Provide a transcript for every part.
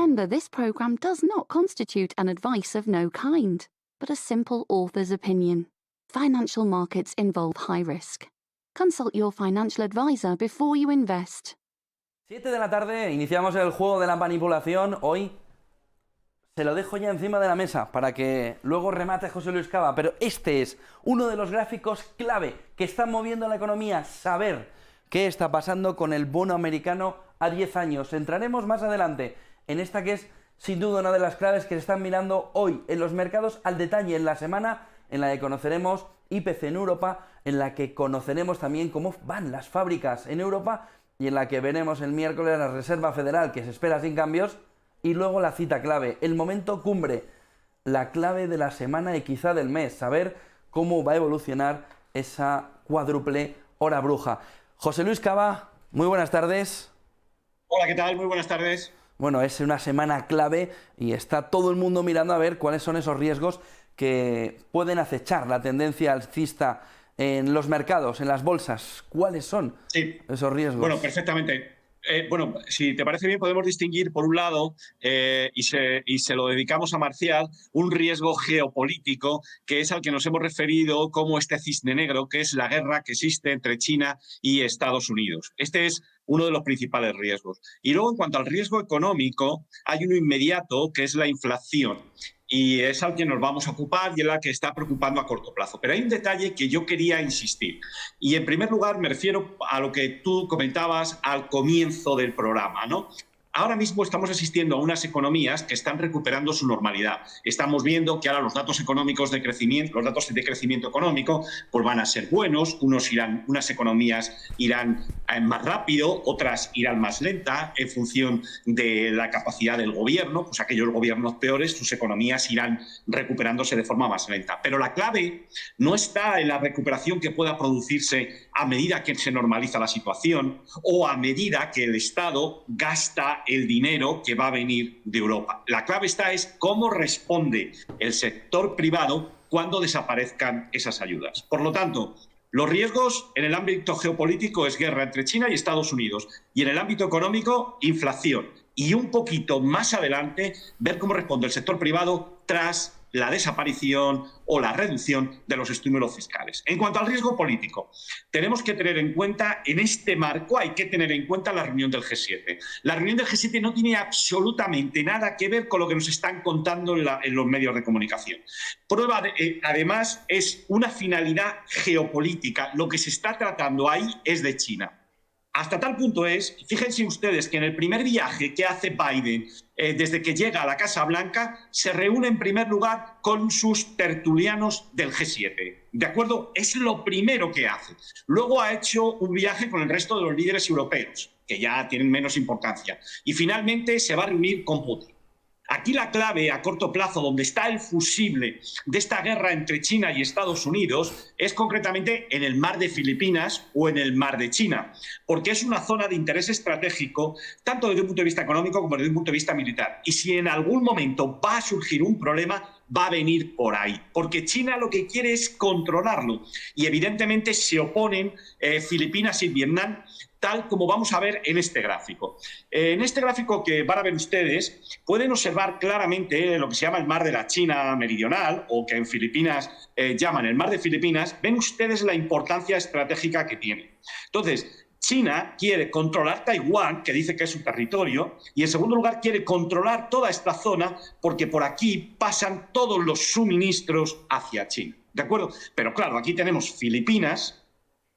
Remember, this program does not constitute an advice of no kind, but a simple author's opinion. Financial markets involve high risk. Consult your financial advisor before you invest. 7 de la tarde, iniciamos el juego de la manipulación. Hoy se lo dejo ya encima de la mesa para que luego remate José Luis Cava, pero este es uno de los gráficos clave que están moviendo la economía. Saber qué está pasando con el bono americano a 10 años. Entraremos más adelante en esta que es sin duda una de las claves que se están mirando hoy en los mercados al detalle, en la semana en la que conoceremos IPC en Europa, en la que conoceremos también cómo van las fábricas en Europa y en la que veremos el miércoles la Reserva Federal, que se espera sin cambios, y luego la cita clave, el momento cumbre, la clave de la semana y quizá del mes, saber cómo va a evolucionar esa cuádruple hora bruja. José Luis Cava, muy buenas tardes. Hola, ¿qué tal? Muy buenas tardes. Bueno, es una semana clave y está todo el mundo mirando a ver cuáles son esos riesgos que pueden acechar la tendencia alcista en los mercados, en las bolsas. ¿Cuáles son esos riesgos? Bueno, perfectamente. Si te parece bien, podemos distinguir, por un lado, y se lo dedicamos a Marcial, un riesgo geopolítico, que es al que nos hemos referido como este cisne negro, que es la guerra que existe entre China y Estados Unidos. Este es uno de los principales riesgos. Y luego, en cuanto al riesgo económico, hay uno inmediato, que es la inflación. Y es al que nos vamos a ocupar y es la que está preocupando a corto plazo. Pero hay un detalle que yo quería insistir. Y en primer lugar me refiero a lo que tú comentabas al comienzo del programa, ¿no? Ahora mismo estamos asistiendo a unas economías que están recuperando su normalidad. Estamos viendo que ahora los datos económicos de crecimiento, los datos de crecimiento económico, pues van a ser buenos. Unas economías irán más rápido, otras irán más lenta en función de la capacidad del gobierno. Pues aquellos gobiernos peores, sus economías irán recuperándose de forma más lenta. Pero la clave no está en la recuperación que pueda producirse a medida que se normaliza la situación o a medida que el Estado gasta el dinero que va a venir de Europa. La clave es cómo responde el sector privado cuando desaparezcan esas ayudas. Por lo tanto, los riesgos en el ámbito geopolítico es guerra entre China y Estados Unidos, y en el ámbito económico, inflación. Y un poquito más adelante, ver cómo responde el sector privado tras la desaparición o la reducción de los estímulos fiscales. En cuanto al riesgo político, tenemos que tener en cuenta, en este marco hay que tener en cuenta la reunión del G7. La reunión del G7 no tiene absolutamente nada que ver con lo que nos están contando en los medios de comunicación. Además, es una finalidad geopolítica. Lo que se está tratando ahí es de China. Hasta tal punto es, fíjense ustedes, que en el primer viaje que hace Biden desde que llega a la Casa Blanca, se reúne en primer lugar con sus tertulianos del G7. ¿De acuerdo? Es lo primero que hace. Luego ha hecho un viaje con el resto de los líderes europeos, que ya tienen menos importancia. Y finalmente se va a reunir con Putin. Aquí la clave a corto plazo, donde está el fusible de esta guerra entre China y Estados Unidos, es concretamente en el mar de Filipinas o en el mar de China, porque es una zona de interés estratégico, tanto desde un punto de vista económico como desde un punto de vista militar. Y si en algún momento va a surgir un problema, va a venir por ahí, porque China lo que quiere es controlarlo. Y evidentemente se oponen Filipinas y Vietnam, tal como vamos a ver en este gráfico. En este gráfico que van a ver ustedes, pueden observar claramente lo que se llama el mar de la China meridional, o que en Filipinas llaman el mar de Filipinas. Ven ustedes la importancia estratégica que tiene. Entonces, China quiere controlar Taiwán, que dice que es su territorio, y en segundo lugar quiere controlar toda esta zona porque por aquí pasan todos los suministros hacia China. ¿De acuerdo? Pero claro, aquí tenemos Filipinas,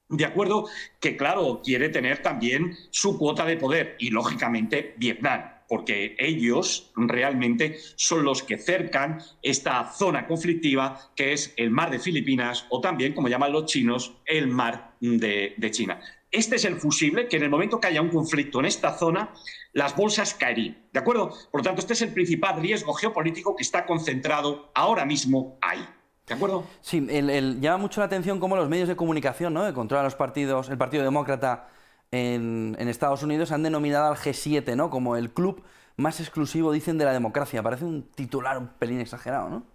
de acuerdo, que claro, quiere tener también su cuota de poder y lógicamente Vietnam, porque ellos realmente son los que cercan esta zona conflictiva que es el mar de Filipinas o también, como llaman los chinos, el mar de China. Este es el fusible que en el momento que haya un conflicto en esta zona, las bolsas caerían, ¿de acuerdo? Por lo tanto, este es el principal riesgo geopolítico que está concentrado ahora mismo ahí. ¿De acuerdo? Sí, llama mucho la atención cómo los medios de comunicación, ¿no?, que controlan los partidos, el Partido Demócrata en Estados Unidos, han denominado al G7, ¿no?, como el club más exclusivo, dicen, de la democracia. Parece un titular un pelín exagerado, ¿no?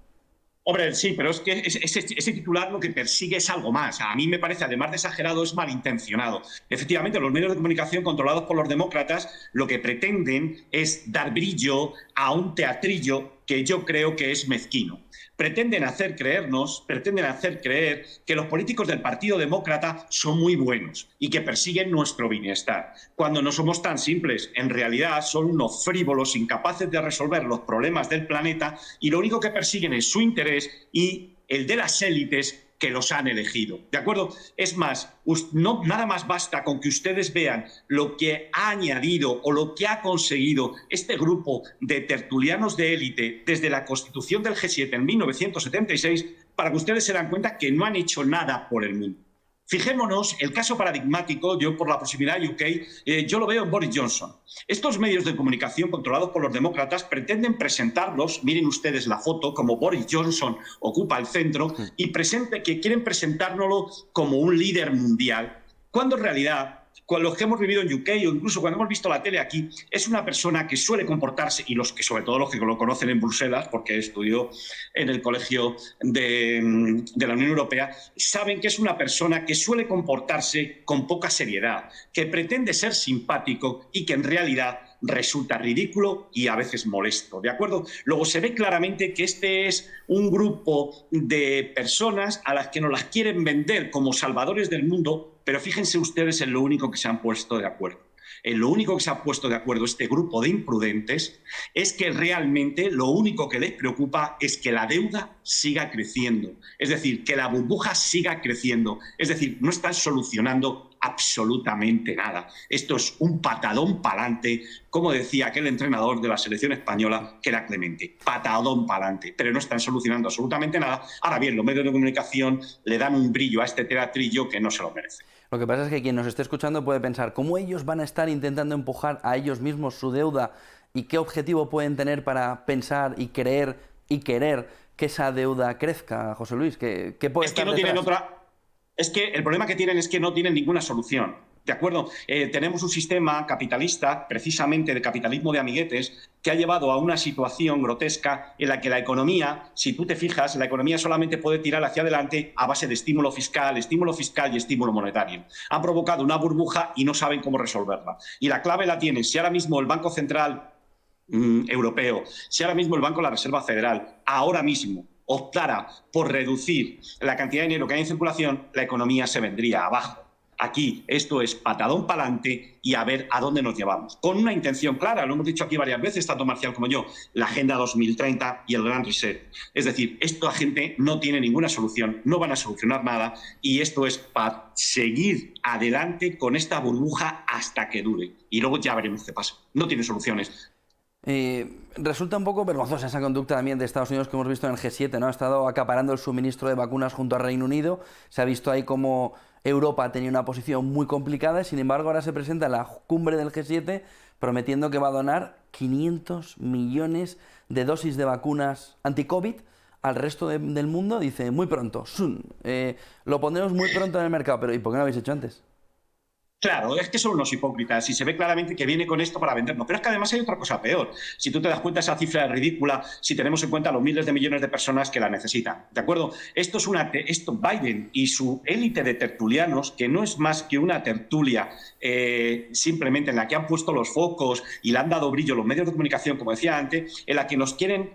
Hombre, sí, pero es que ese titular lo que persigue es algo más. A mí me parece, además de exagerado, es malintencionado. Efectivamente, los medios de comunicación controlados por los demócratas lo que pretenden es dar brillo a un teatrillo que yo creo que es mezquino. Pretenden hacer creer que los políticos del Partido Demócrata son muy buenos y que persiguen nuestro bienestar, cuando no somos tan simples. En realidad son unos frívolos incapaces de resolver los problemas del planeta y lo único que persiguen es su interés y el de las élites que los han elegido. ¿De acuerdo? Es más, nada más basta con que ustedes vean lo que ha añadido o lo que ha conseguido este grupo de tertulianos de élite desde la constitución del G7 en 1976 para que ustedes se den cuenta que no han hecho nada por el mundo. Fijémonos, el caso paradigmático, yo por la proximidad a UK, yo lo veo en Boris Johnson. Estos medios de comunicación controlados por los demócratas pretenden presentarlos, miren ustedes la foto, como Boris Johnson ocupa el centro, y que quieren presentárnoslo como un líder mundial, cuando en realidad, con los que hemos vivido en UK o incluso cuando hemos visto la tele aquí, es una persona que suele comportarse, y sobre todo los que lo conocen en Bruselas, porque estudió en el colegio de la Unión Europea, saben que es una persona que suele comportarse con poca seriedad, que pretende ser simpático y que en realidad resulta ridículo y a veces molesto, ¿de acuerdo? Luego se ve claramente que este es un grupo de personas a las que nos las quieren vender como salvadores del mundo, pero fíjense ustedes en lo único que se han puesto de acuerdo. En lo único que se ha puesto de acuerdo este grupo de imprudentes es que realmente lo único que les preocupa es que la deuda siga creciendo, es decir, que la burbuja siga creciendo, es decir, no están solucionando absolutamente nada. Esto es un patadón pa'lante, como decía aquel entrenador de la selección española, que era Clemente, patadón pa'lante, pero no están solucionando absolutamente nada. Ahora bien, los medios de comunicación le dan un brillo a este teatrillo que no se lo merece. Lo que pasa es que quien nos esté escuchando puede pensar cómo ellos van a estar intentando empujar a ellos mismos su deuda y qué objetivo pueden tener para pensar y creer y querer que esa deuda crezca, José Luis. ¿Qué puede estar detrás? Es que el problema que tienen es que no tienen ninguna solución. ¿De acuerdo? Tenemos un sistema capitalista, precisamente de capitalismo de amiguetes, que ha llevado a una situación grotesca en la que la economía, si tú te fijas, la economía solamente puede tirar hacia adelante a base de estímulo fiscal y estímulo monetario. Han provocado una burbuja y no saben cómo resolverla. Y la clave la tienen. Si ahora mismo el Banco Central Europeo, si ahora mismo el Banco de la Reserva Federal, ahora mismo optara por reducir la cantidad de dinero que hay en circulación, la economía se vendría abajo. Aquí esto es patadón pa'lante y a ver a dónde nos llevamos. Con una intención clara, lo hemos dicho aquí varias veces, tanto Marcial como yo, la Agenda 2030 y el Gran Reset. Es decir, esta gente no tiene ninguna solución, no van a solucionar nada y esto es para seguir adelante con esta burbuja hasta que dure. Y luego ya veremos qué pasa. No tiene soluciones. Resulta un poco vergonzosa esa conducta también de Estados Unidos que hemos visto en el G7, ¿no? Ha estado acaparando el suministro de vacunas junto al Reino Unido. Se ha visto ahí como Europa tenía una posición muy complicada y sin embargo ahora se presenta en la cumbre del G7 prometiendo que va a donar 500 millones de dosis de vacunas anti-COVID al resto del mundo. Dice, muy pronto, soon, lo pondremos muy pronto en el mercado. Pero ¿y por qué no lo habéis hecho antes? Claro, es que son unos hipócritas y se ve claramente que viene con esto para vendernos. Pero es que además hay otra cosa peor. Si tú te das cuenta, esa cifra es ridícula si tenemos en cuenta los miles de millones de personas que la necesitan. ¿De acuerdo? Esto Biden y su élite de tertulianos, que no es más que una tertulia simplemente en la que han puesto los focos y le han dado brillo los medios de comunicación, como decía antes, en la que nos quieren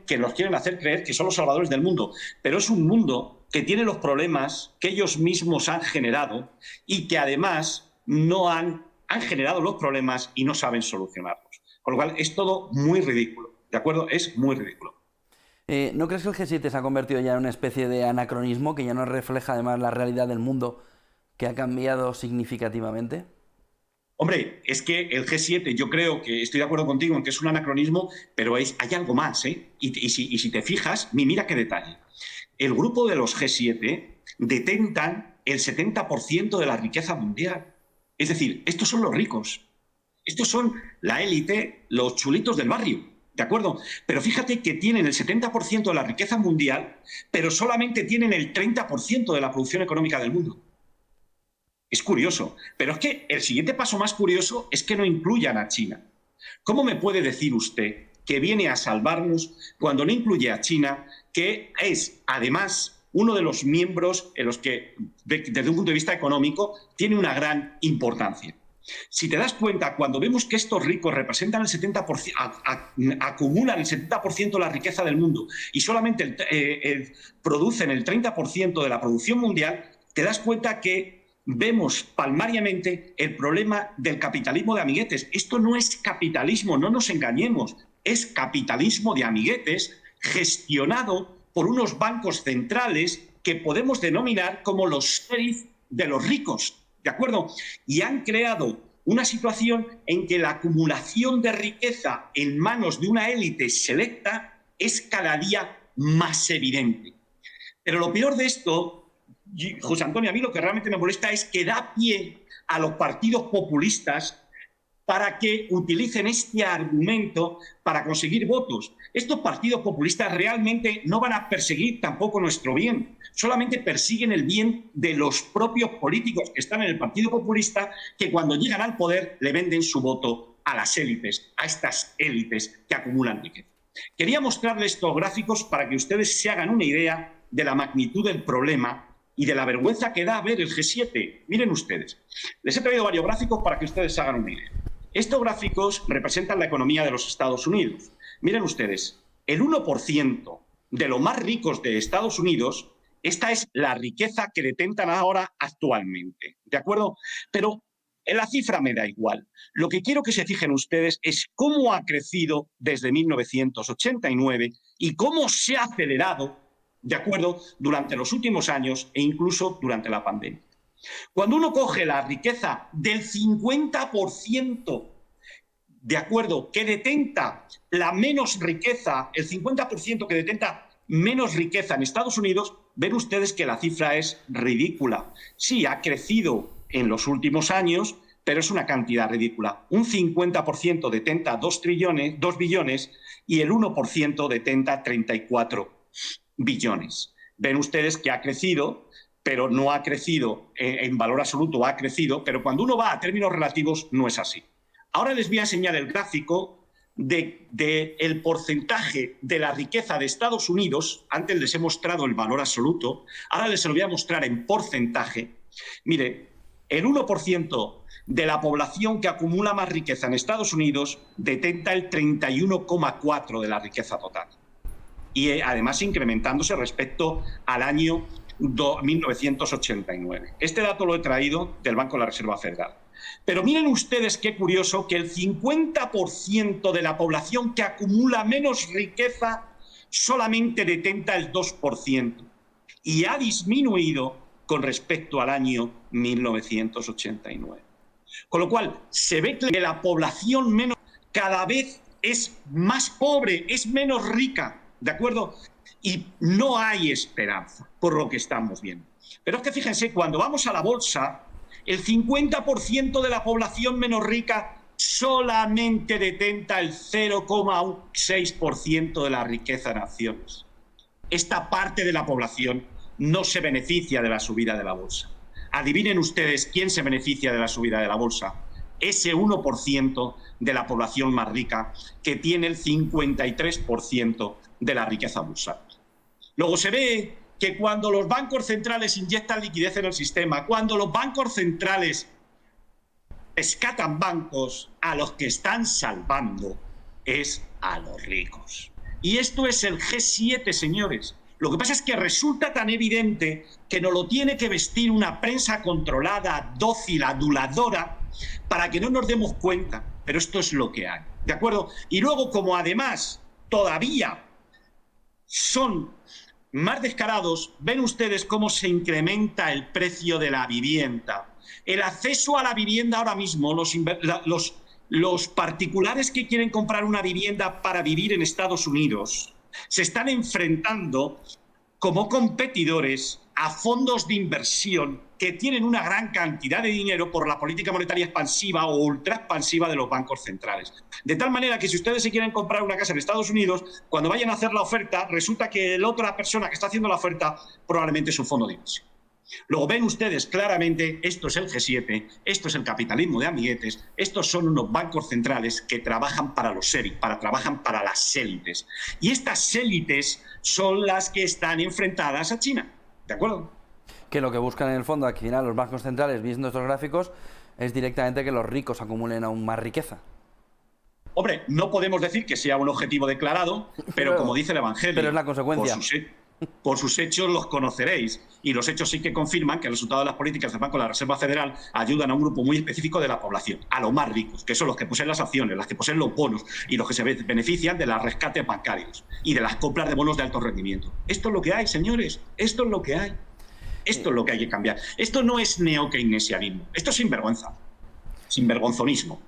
hacer creer que son los salvadores del mundo. Pero es un mundo que tiene los problemas que ellos mismos han generado y que además no han generado los problemas y no saben solucionarlos. Con lo cual es todo muy ridículo, ¿de acuerdo? Es muy ridículo. ¿No crees que el G7 se ha convertido ya en una especie de anacronismo que ya no refleja además la realidad del mundo, que ha cambiado significativamente? Hombre, es que el G7, yo creo que estoy de acuerdo contigo en que es un anacronismo, pero hay algo más, ¿eh? Y si te fijas, mira qué detalle. El grupo de los G7 detentan el 70% de la riqueza mundial. Es decir, estos son los ricos, estos son la élite, los chulitos del barrio, ¿de acuerdo? Pero fíjate que tienen el 70% de la riqueza mundial, pero solamente tienen el 30% de la producción económica del mundo. Es curioso, pero es que el siguiente paso más curioso es que no incluyan a China. ¿Cómo me puede decir usted que viene a salvarnos cuando no incluye a China, que es, además, uno de los miembros en los que, desde un punto de vista económico, tiene una gran importancia. Si te das cuenta, cuando vemos que estos ricos representan el 70%, acumulan el 70% de la riqueza del mundo y solamente producen el 30% de la producción mundial, te das cuenta que vemos palmariamente el problema del capitalismo de amiguetes. Esto no es capitalismo, no nos engañemos, es capitalismo de amiguetes gestionado por unos bancos centrales que podemos denominar como los sheriff de los ricos, ¿de acuerdo? Y han creado una situación en que la acumulación de riqueza en manos de una élite selecta es cada día más evidente. Pero lo peor de esto, José Antonio, a mí lo que realmente me molesta es que da pie a los partidos populistas para que utilicen este argumento para conseguir votos. Estos partidos populistas realmente no van a perseguir tampoco nuestro bien, solamente persiguen el bien de los propios políticos que están en el Partido Populista, que cuando llegan al poder le venden su voto a las élites, a estas élites que acumulan riqueza. Quería mostrarles estos gráficos para que ustedes se hagan una idea de la magnitud del problema y de la vergüenza que da ver el G7. Miren ustedes, les he traído varios gráficos para que ustedes se hagan una idea. Estos gráficos representan la economía de los Estados Unidos. Miren ustedes, el 1% de los más ricos de Estados Unidos, esta es la riqueza que detentan ahora actualmente, ¿de acuerdo? Pero la cifra me da igual. Lo que quiero que se fijen ustedes es cómo ha crecido desde 1989 y cómo se ha acelerado, ¿de acuerdo?, durante los últimos años e incluso durante la pandemia. Cuando uno coge la riqueza del 50%, ¿de acuerdo?, que detenta la menos riqueza, el 50% que detenta menos riqueza en Estados Unidos, ven ustedes que la cifra es ridícula. Sí, ha crecido en los últimos años, pero es una cantidad ridícula. Un 50% detenta 2 billones y el 1% detenta 34 billones. Ven ustedes que ha crecido, pero no ha crecido en valor absoluto, ha crecido, pero cuando uno va a términos relativos no es así. Ahora les voy a enseñar el gráfico del porcentaje de la riqueza de Estados Unidos. Antes les he mostrado el valor absoluto, ahora les lo voy a mostrar en porcentaje. Mire, el 1% de la población que acumula más riqueza en Estados Unidos detenta el 31,4% de la riqueza total. Y además incrementándose respecto al año 1989. Este dato lo he traído del Banco de la Reserva Federal. Pero miren ustedes qué curioso que el 50% de la población que acumula menos riqueza solamente detenta el 2% y ha disminuido con respecto al año 1989. Con lo cual, se ve que la población menos cada vez es más pobre, es menos rica, ¿de acuerdo? Y no hay esperanza por lo que estamos viendo. Pero es que fíjense, cuando vamos a la bolsa, el 50% de la población menos rica solamente detenta el 0,6% de la riqueza en acciones. Esta parte de la población no se beneficia de la subida de la bolsa. Adivinen ustedes quién se beneficia de la subida de la bolsa. Ese 1% de la población más rica que tiene el 53% de la riqueza bursátil. Luego se ve que cuando los bancos centrales inyectan liquidez en el sistema, cuando los bancos centrales rescatan bancos, a los que están salvando es a los ricos. Y esto es el G7, señores. Lo que pasa es que resulta tan evidente que nos lo tiene que vestir una prensa controlada, dócil, aduladora, para que no nos demos cuenta. Pero esto es lo que hay, ¿de acuerdo? Y luego, como además todavía son más descarados, ven ustedes cómo se incrementa el precio de la vivienda. El acceso a la vivienda ahora mismo, los particulares que quieren comprar una vivienda para vivir en Estados Unidos se están enfrentando como competidores a fondos de inversión que tienen una gran cantidad de dinero por la política monetaria expansiva o ultra expansiva de los bancos centrales. De tal manera que si ustedes se quieren comprar una casa en Estados Unidos, cuando vayan a hacer la oferta, resulta que la otra persona que está haciendo la oferta probablemente es un fondo de inversión. Luego ven ustedes claramente, esto es el G7, esto es el capitalismo de amiguetes, estos son unos bancos centrales que trabajan para trabajan para las élites. Y estas élites son las que están enfrentadas a China, ¿de acuerdo? Que lo que buscan en el fondo, aquí los bancos centrales, viendo estos gráficos, es directamente que los ricos acumulen aún más riqueza. Hombre, no podemos decir que sea un objetivo declarado, pero como dice el Evangelio, pero es la consecuencia. Por sus hechos los conoceréis. Y los hechos sí que confirman que el resultado de las políticas del Banco de la Reserva Federal ayudan a un grupo muy específico de la población, a los más ricos, que son los que poseen las acciones, los que poseen los bonos y los que se benefician de los rescates bancarios y de las compras de bonos de alto rendimiento. Esto es lo que hay, señores. Esto es lo que hay. Esto es lo que hay que cambiar. Esto no es neo-keynesianismo. Esto es sinvergüenza. Sinvergonzonismo.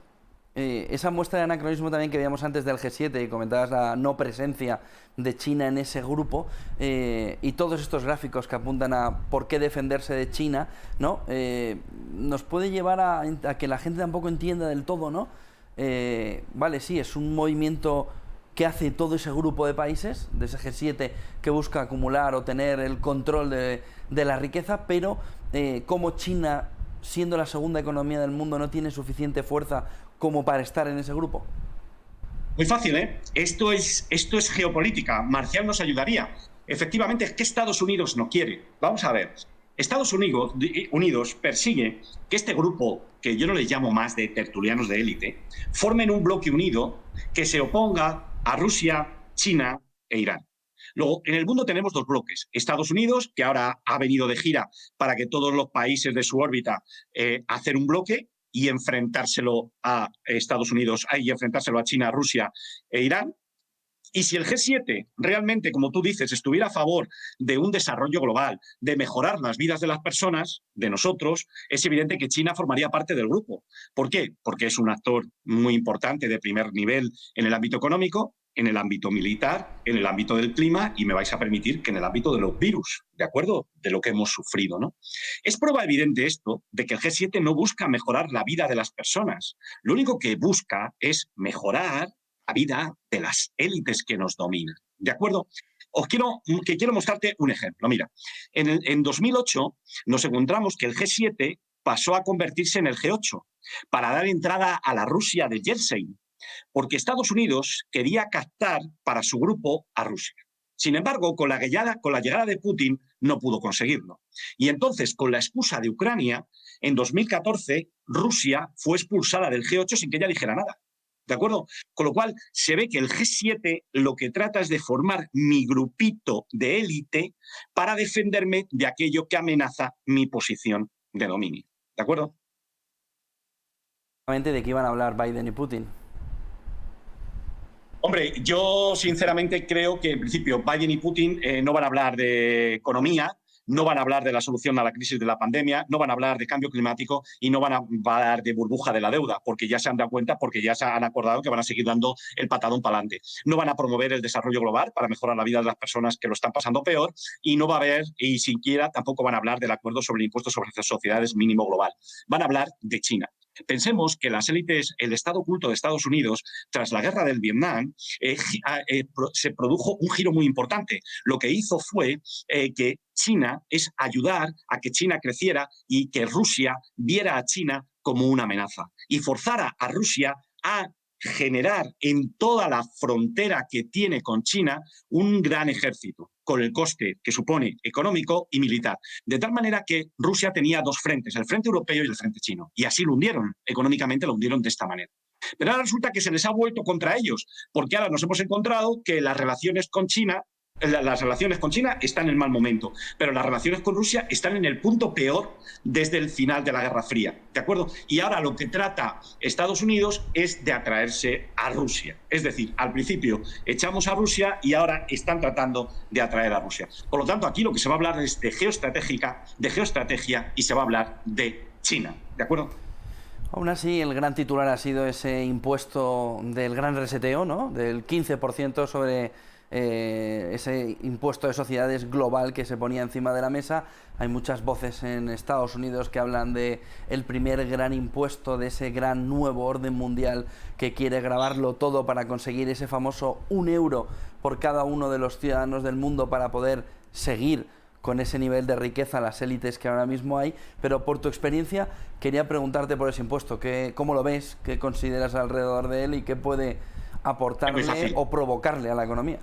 Esa muestra de anacronismo también que veíamos antes del G7 y comentabas la no presencia de China en ese grupo y todos estos gráficos que apuntan a por qué defenderse de China, ¿no? Nos puede llevar a que la gente tampoco entienda del todo, ¿no? Vale, sí, es un movimiento que hace todo ese grupo de países, de ese G7 que busca acumular o tener el control de la riqueza, pero como China, siendo la segunda economía del mundo, no tiene suficiente fuerza como para estar en ese grupo. Muy fácil, ¿eh? Esto es geopolítica. Marcial nos ayudaría. Efectivamente, es que Estados Unidos no quiere. Vamos a ver. Estados Unidos persigue que este grupo, que yo no les llamo más de tertulianos de élite, formen un bloque unido que se oponga a Rusia, China e Irán. Luego, en el mundo tenemos dos bloques. Estados Unidos, que ahora ha venido de gira para que todos los países de su órbita hacer un bloque y enfrentárselo a Estados Unidos y enfrentárselo a China, Rusia e Irán. Y si el G7 realmente, como tú dices, estuviera a favor de un desarrollo global, de mejorar las vidas de las personas, de nosotros, es evidente que China formaría parte del grupo. ¿Por qué? Porque es un actor muy importante de primer nivel en el ámbito económico, en el ámbito militar, en el ámbito del clima y me vais a permitir que en el ámbito de los virus, ¿de acuerdo? De lo que hemos sufrido, ¿no? Es prueba evidente esto de que el G7 no busca mejorar la vida de las personas. Lo único que busca es mejorar la vida de las élites que nos dominan, ¿de acuerdo? Quiero mostrarte un ejemplo. Mira, en 2008 nos encontramos que el G7 pasó a convertirse en el G8 para dar entrada a la Rusia de Yeltsin, porque Estados Unidos quería captar para su grupo a Rusia. Sin embargo, con la llegada de Putin no pudo conseguirlo. Y entonces, con la excusa de Ucrania, en 2014 Rusia fue expulsada del G8 sin que ella dijera nada. ¿De acuerdo? Con lo cual, se ve que el G7 lo que trata es de formar mi grupito de élite para defenderme de aquello que amenaza mi posición de dominio. ¿De acuerdo? ¿De qué iban a hablar Biden y Putin? Hombre, yo sinceramente creo que en principio Biden y Putin no van a hablar de economía, no van a hablar de la solución a la crisis de la pandemia, no van a hablar de cambio climático y no van a hablar de burbuja de la deuda, porque ya se han dado cuenta, porque ya se han acordado que van a seguir dando el patadón para adelante. No van a promover el desarrollo global para mejorar la vida de las personas que lo están pasando peor y no va a haber, y siquiera tampoco van a hablar del acuerdo sobre el impuesto sobre las sociedades mínimo global. Van a hablar de China. Pensemos que las élites, el Estado oculto de Estados Unidos, tras la guerra del Vietnam, se produjo un giro muy importante. Lo que hizo fue que China es ayudar a que China creciera y que Rusia viera a China como una amenaza y forzara a Rusia a generar en toda la frontera que tiene con China un gran ejército, con el coste que supone económico y militar. De tal manera que Rusia tenía dos frentes, el frente europeo y el frente chino, y así lo hundieron, económicamente lo hundieron de esta manera. Pero ahora resulta que se les ha vuelto contra ellos, porque ahora nos hemos encontrado que las relaciones con China están en mal momento, pero las relaciones con Rusia están en el punto peor desde el final de la Guerra Fría, ¿de acuerdo? Y ahora lo que trata Estados Unidos es de atraerse a Rusia. Es decir, al principio echamos a Rusia y ahora están tratando de atraer a Rusia. Por lo tanto, aquí lo que se va a hablar es de geoestrategia y se va a hablar de China, ¿de acuerdo? Aún así, el gran titular ha sido ese impuesto del gran reseteo, ¿no? Del 15% sobre ese impuesto de sociedades global que se ponía encima de la mesa. Hay muchas voces en Estados Unidos que hablan de el primer gran impuesto, de ese gran nuevo orden mundial que quiere gravarlo todo para conseguir ese famoso 1 euro por cada uno de los ciudadanos del mundo para poder seguir con ese nivel de riqueza las élites que ahora mismo hay, pero por tu experiencia quería preguntarte por ese impuesto, ¿cómo lo ves? ¿Qué consideras alrededor de él y qué puede aportarle o provocarle a la economía?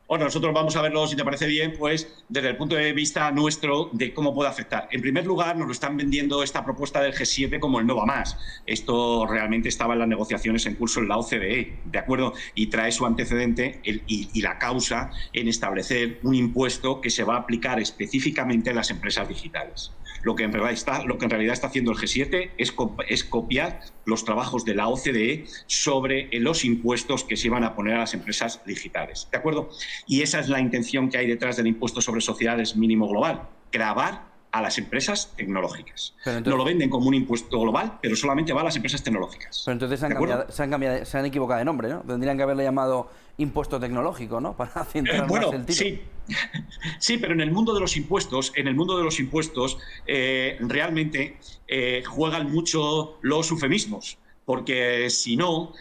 Bueno, nosotros vamos a verlo, si te parece bien, pues desde el punto de vista nuestro de cómo puede afectar. En primer lugar, nos lo están vendiendo esta propuesta del G7 como el no va más. Esto realmente estaba en las negociaciones en curso en la OCDE, ¿de acuerdo? Y trae su antecedente y la causa en establecer un impuesto que se va a aplicar específicamente a las empresas digitales. Lo que en realidad está haciendo el G7 es copiar los trabajos de la OCDE sobre los impuestos que se iban a poner a las empresas digitales, ¿de acuerdo? Y esa es la intención que hay detrás del impuesto sobre sociedades mínimo global, gravar a las empresas tecnológicas. Entonces, no lo venden como un impuesto global, pero solamente va a las empresas tecnológicas. Pero entonces se han equivocado de nombre, ¿no? Tendrían que haberle llamado impuesto tecnológico, ¿no? Para centrar más el tiro. Sí. Sí, pero en el mundo de los impuestos, realmente juegan mucho los eufemismos. Porque si no,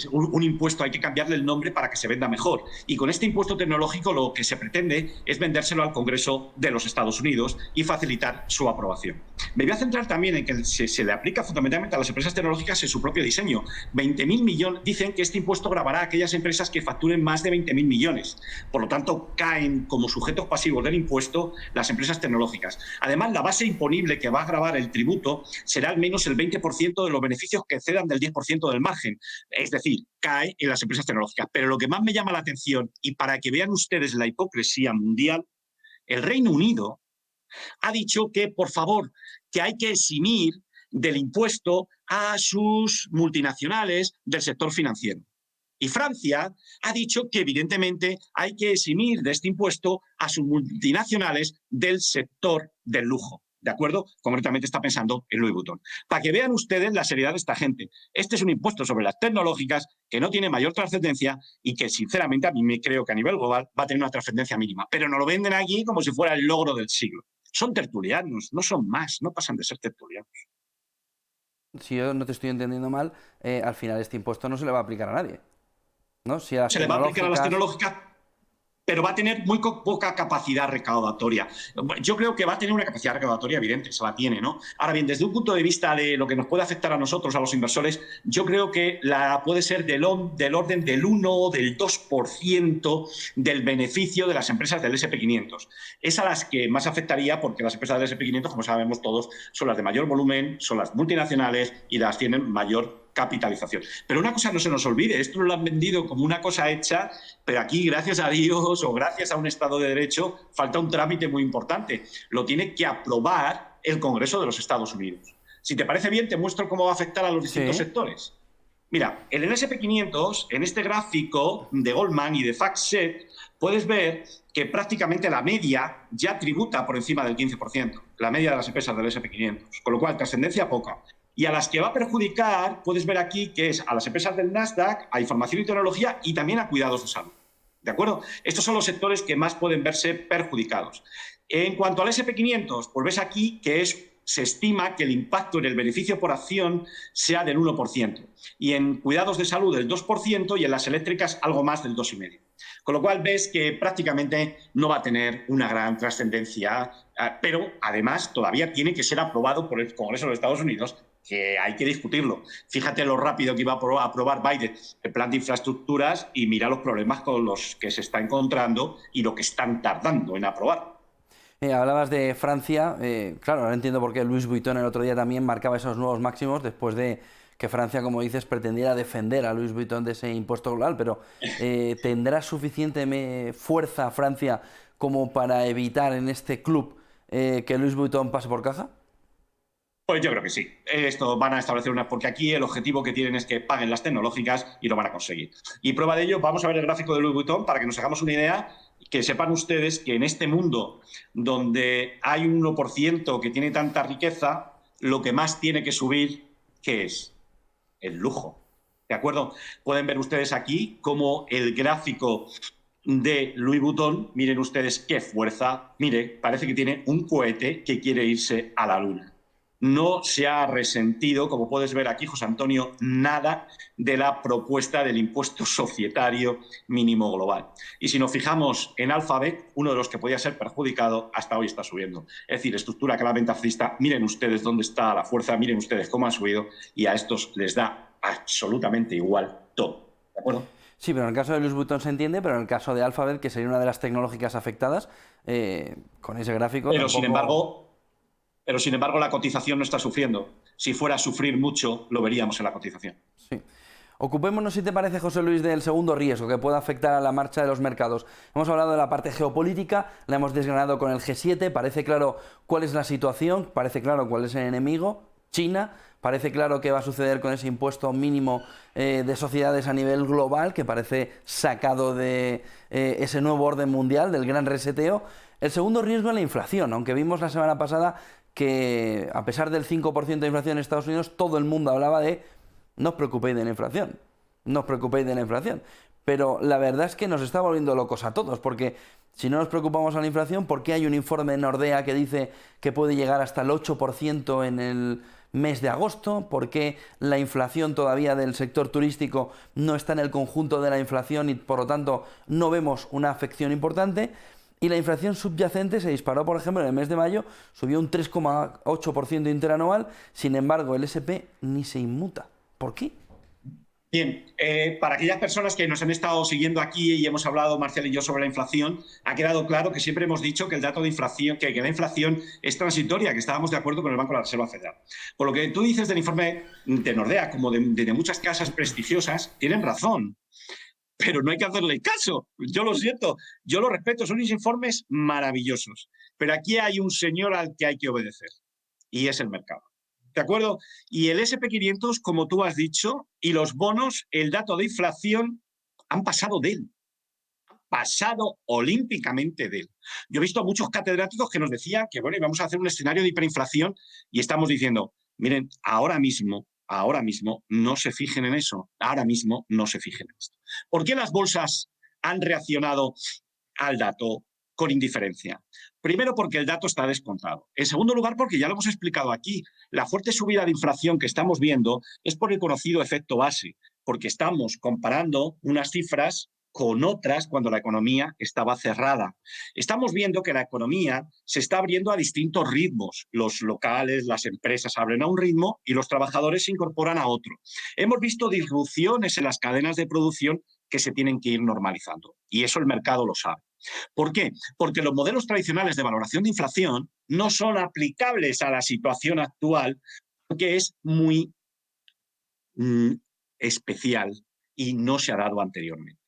un impuesto hay que cambiarle el nombre para que se venda mejor. Y con este impuesto tecnológico lo que se pretende es vendérselo al Congreso de los Estados Unidos y facilitar su aprobación. Me voy a centrar también en que se le aplica fundamentalmente a las empresas tecnológicas en su propio diseño. 20.000 millones, dicen que este impuesto gravará a aquellas empresas que facturen más de 20.000 millones. Por lo tanto, caen como sujetos pasivos del impuesto las empresas tecnológicas. Además, la base imponible que va a gravar el tributo será al menos el 20% de los beneficios que excedan del 10% del margen. Es decir, cae en las empresas tecnológicas. Pero lo que más me llama la atención, y para que vean ustedes la hipocresía mundial, el Reino Unido ha dicho que, por favor, que hay que eximir del impuesto a sus multinacionales del sector financiero. Y Francia ha dicho que, evidentemente, hay que eximir de este impuesto a sus multinacionales del sector del lujo. ¿De acuerdo? Concretamente está pensando en Louis Vuitton. Para que vean ustedes la seriedad de esta gente. Este es un impuesto sobre las tecnológicas que no tiene mayor trascendencia y que, sinceramente, a mí me creo que a nivel global va a tener una trascendencia mínima. Pero nos lo venden aquí como si fuera el logro del siglo. Son tertulianos, no son más, no pasan de ser tertulianos. Si yo no te estoy entendiendo mal, al final este impuesto no se le va a aplicar a nadie, ¿no? Si se le va a aplicar a las tecnológicas, pero va a tener muy poca capacidad recaudatoria. Yo creo que va a tener una capacidad recaudatoria evidente, se la tiene, ¿no? Ahora bien, desde un punto de vista de lo que nos puede afectar a nosotros, a los inversores, yo creo que puede ser del orden del 1 o del 2% del beneficio de las empresas del SP500. Es a las que más afectaría porque las empresas del SP500, como sabemos todos, son las de mayor volumen, son las multinacionales y las tienen mayor capitalización. Pero una cosa no se nos olvide, esto lo han vendido como una cosa hecha, pero aquí, gracias a Dios o gracias a un Estado de Derecho, falta un trámite muy importante. Lo tiene que aprobar el Congreso de los Estados Unidos. Si te parece bien, te muestro cómo va a afectar a los distintos sectores. Mira, en el SP500, en este gráfico de Goldman y de FactSet, puedes ver que prácticamente la media ya tributa por encima del 15%, la media de las empresas del SP500, con lo cual trascendencia poca. Y a las que va a perjudicar, puedes ver aquí que es a las empresas del Nasdaq, a información y tecnología y también a cuidados de salud. ¿De acuerdo? Estos son los sectores que más pueden verse perjudicados. En cuanto al SP500, pues ves aquí que se estima que el impacto en el beneficio por acción sea del 1%. Y en cuidados de salud del 2% y en las eléctricas algo más del 2,5%. Con lo cual ves que prácticamente no va a tener una gran trascendencia, pero además todavía tiene que ser aprobado por el Congreso de los Estados Unidos, que hay que discutirlo. Fíjate lo rápido que iba a aprobar Biden el plan de infraestructuras y mira los problemas con los que se está encontrando y lo que están tardando en aprobar. Hablabas de Francia, claro, ahora entiendo por qué Louis Vuitton el otro día también marcaba esos nuevos máximos después de que Francia, como dices, pretendiera defender a Louis Vuitton de ese impuesto global, pero ¿tendrá suficiente fuerza Francia como para evitar en este club que Louis Vuitton pase por caja? Pues yo creo que sí. Esto van a establecer porque aquí el objetivo que tienen es que paguen las tecnológicas y lo van a conseguir. Y prueba de ello, vamos a ver el gráfico de Louis Vuitton para que nos hagamos una idea, que sepan ustedes que en este mundo donde hay un 1% que tiene tanta riqueza, lo que más tiene que subir, ¿qué es? El lujo. ¿De acuerdo? Pueden ver ustedes aquí cómo el gráfico de Louis Vuitton, miren ustedes qué fuerza, mire, parece que tiene un cohete que quiere irse a la luna. no se ha resentido, como puedes ver aquí, José Antonio, nada de la propuesta del impuesto societario mínimo global. Y si nos fijamos en Alphabet, uno de los que podía ser perjudicado, hasta hoy está subiendo. Es decir, estructura claramente alcista. Miren ustedes dónde está la fuerza, miren ustedes cómo han subido, y a estos les da absolutamente igual todo. ¿De acuerdo? Sí, pero en el caso de Louis Vuitton se entiende, pero en el caso de Alphabet, que sería una de las tecnológicas afectadas, con ese gráfico Pero, tampoco... sin embargo, la cotización no está sufriendo. Si fuera a sufrir mucho, lo veríamos en la cotización. Sí. Ocupémonos, si te parece, José Luis, del segundo riesgo que puede afectar a la marcha de los mercados. Hemos hablado de la parte geopolítica, la hemos desgranado con el G7, parece claro cuál es la situación, parece claro cuál es el enemigo, China, parece claro qué va a suceder con ese impuesto mínimo de sociedades a nivel global, que parece sacado de ese nuevo orden mundial, del gran reseteo. El segundo riesgo es la inflación, aunque vimos la semana pasada que a pesar del 5% de inflación en Estados Unidos, todo el mundo hablaba de no os preocupéis de la inflación, no os preocupéis de la inflación. Pero la verdad es que nos está volviendo locos a todos, porque si no nos preocupamos a la inflación, ¿por qué hay un informe de Nordea que dice que puede llegar hasta el 8% en el mes de agosto? ¿Por qué la inflación todavía del sector turístico no está en el conjunto de la inflación y por lo tanto no vemos una afección importante? Y la inflación subyacente se disparó, por ejemplo, en el mes de mayo, subió un 3,8% interanual, sin embargo el SP ni se inmuta. ¿Por qué? Bien, para aquellas personas que nos han estado siguiendo aquí y hemos hablado, Marcial y yo, sobre la inflación, ha quedado claro que siempre hemos dicho que el dato de inflación, que la inflación es transitoria, que estábamos de acuerdo con el Banco de la Reserva Federal. Por lo que tú dices del informe de Nordea, como de muchas casas prestigiosas, tienen razón. Pero no hay que hacerle caso. Yo lo siento, yo lo respeto, son unos informes maravillosos. Pero aquí hay un señor al que hay que obedecer, y es el mercado. ¿De acuerdo? Y el SP500, como tú has dicho, y los bonos, el dato de inflación, han pasado de él. Han pasado olímpicamente de él. Yo he visto a muchos catedráticos que nos decían que, bueno, íbamos a hacer un escenario de hiperinflación y estamos diciendo, miren, ahora mismo no se fijen en eso, ahora mismo no se fijen en esto. ¿Por qué las bolsas han reaccionado al dato con indiferencia? Primero, porque el dato está descontado. En segundo lugar, porque ya lo hemos explicado aquí, la fuerte subida de inflación que estamos viendo es por el conocido efecto base, porque estamos comparando unas cifras con otras cuando la economía estaba cerrada. Estamos viendo que la economía se está abriendo a distintos ritmos. Los locales, las empresas abren a un ritmo y los trabajadores se incorporan a otro. Hemos visto disrupciones en las cadenas de producción que se tienen que ir normalizando, y eso el mercado lo sabe. ¿Por qué? Porque los modelos tradicionales de valoración de inflación no son aplicables a la situación actual, porque es muy especial y no se ha dado anteriormente.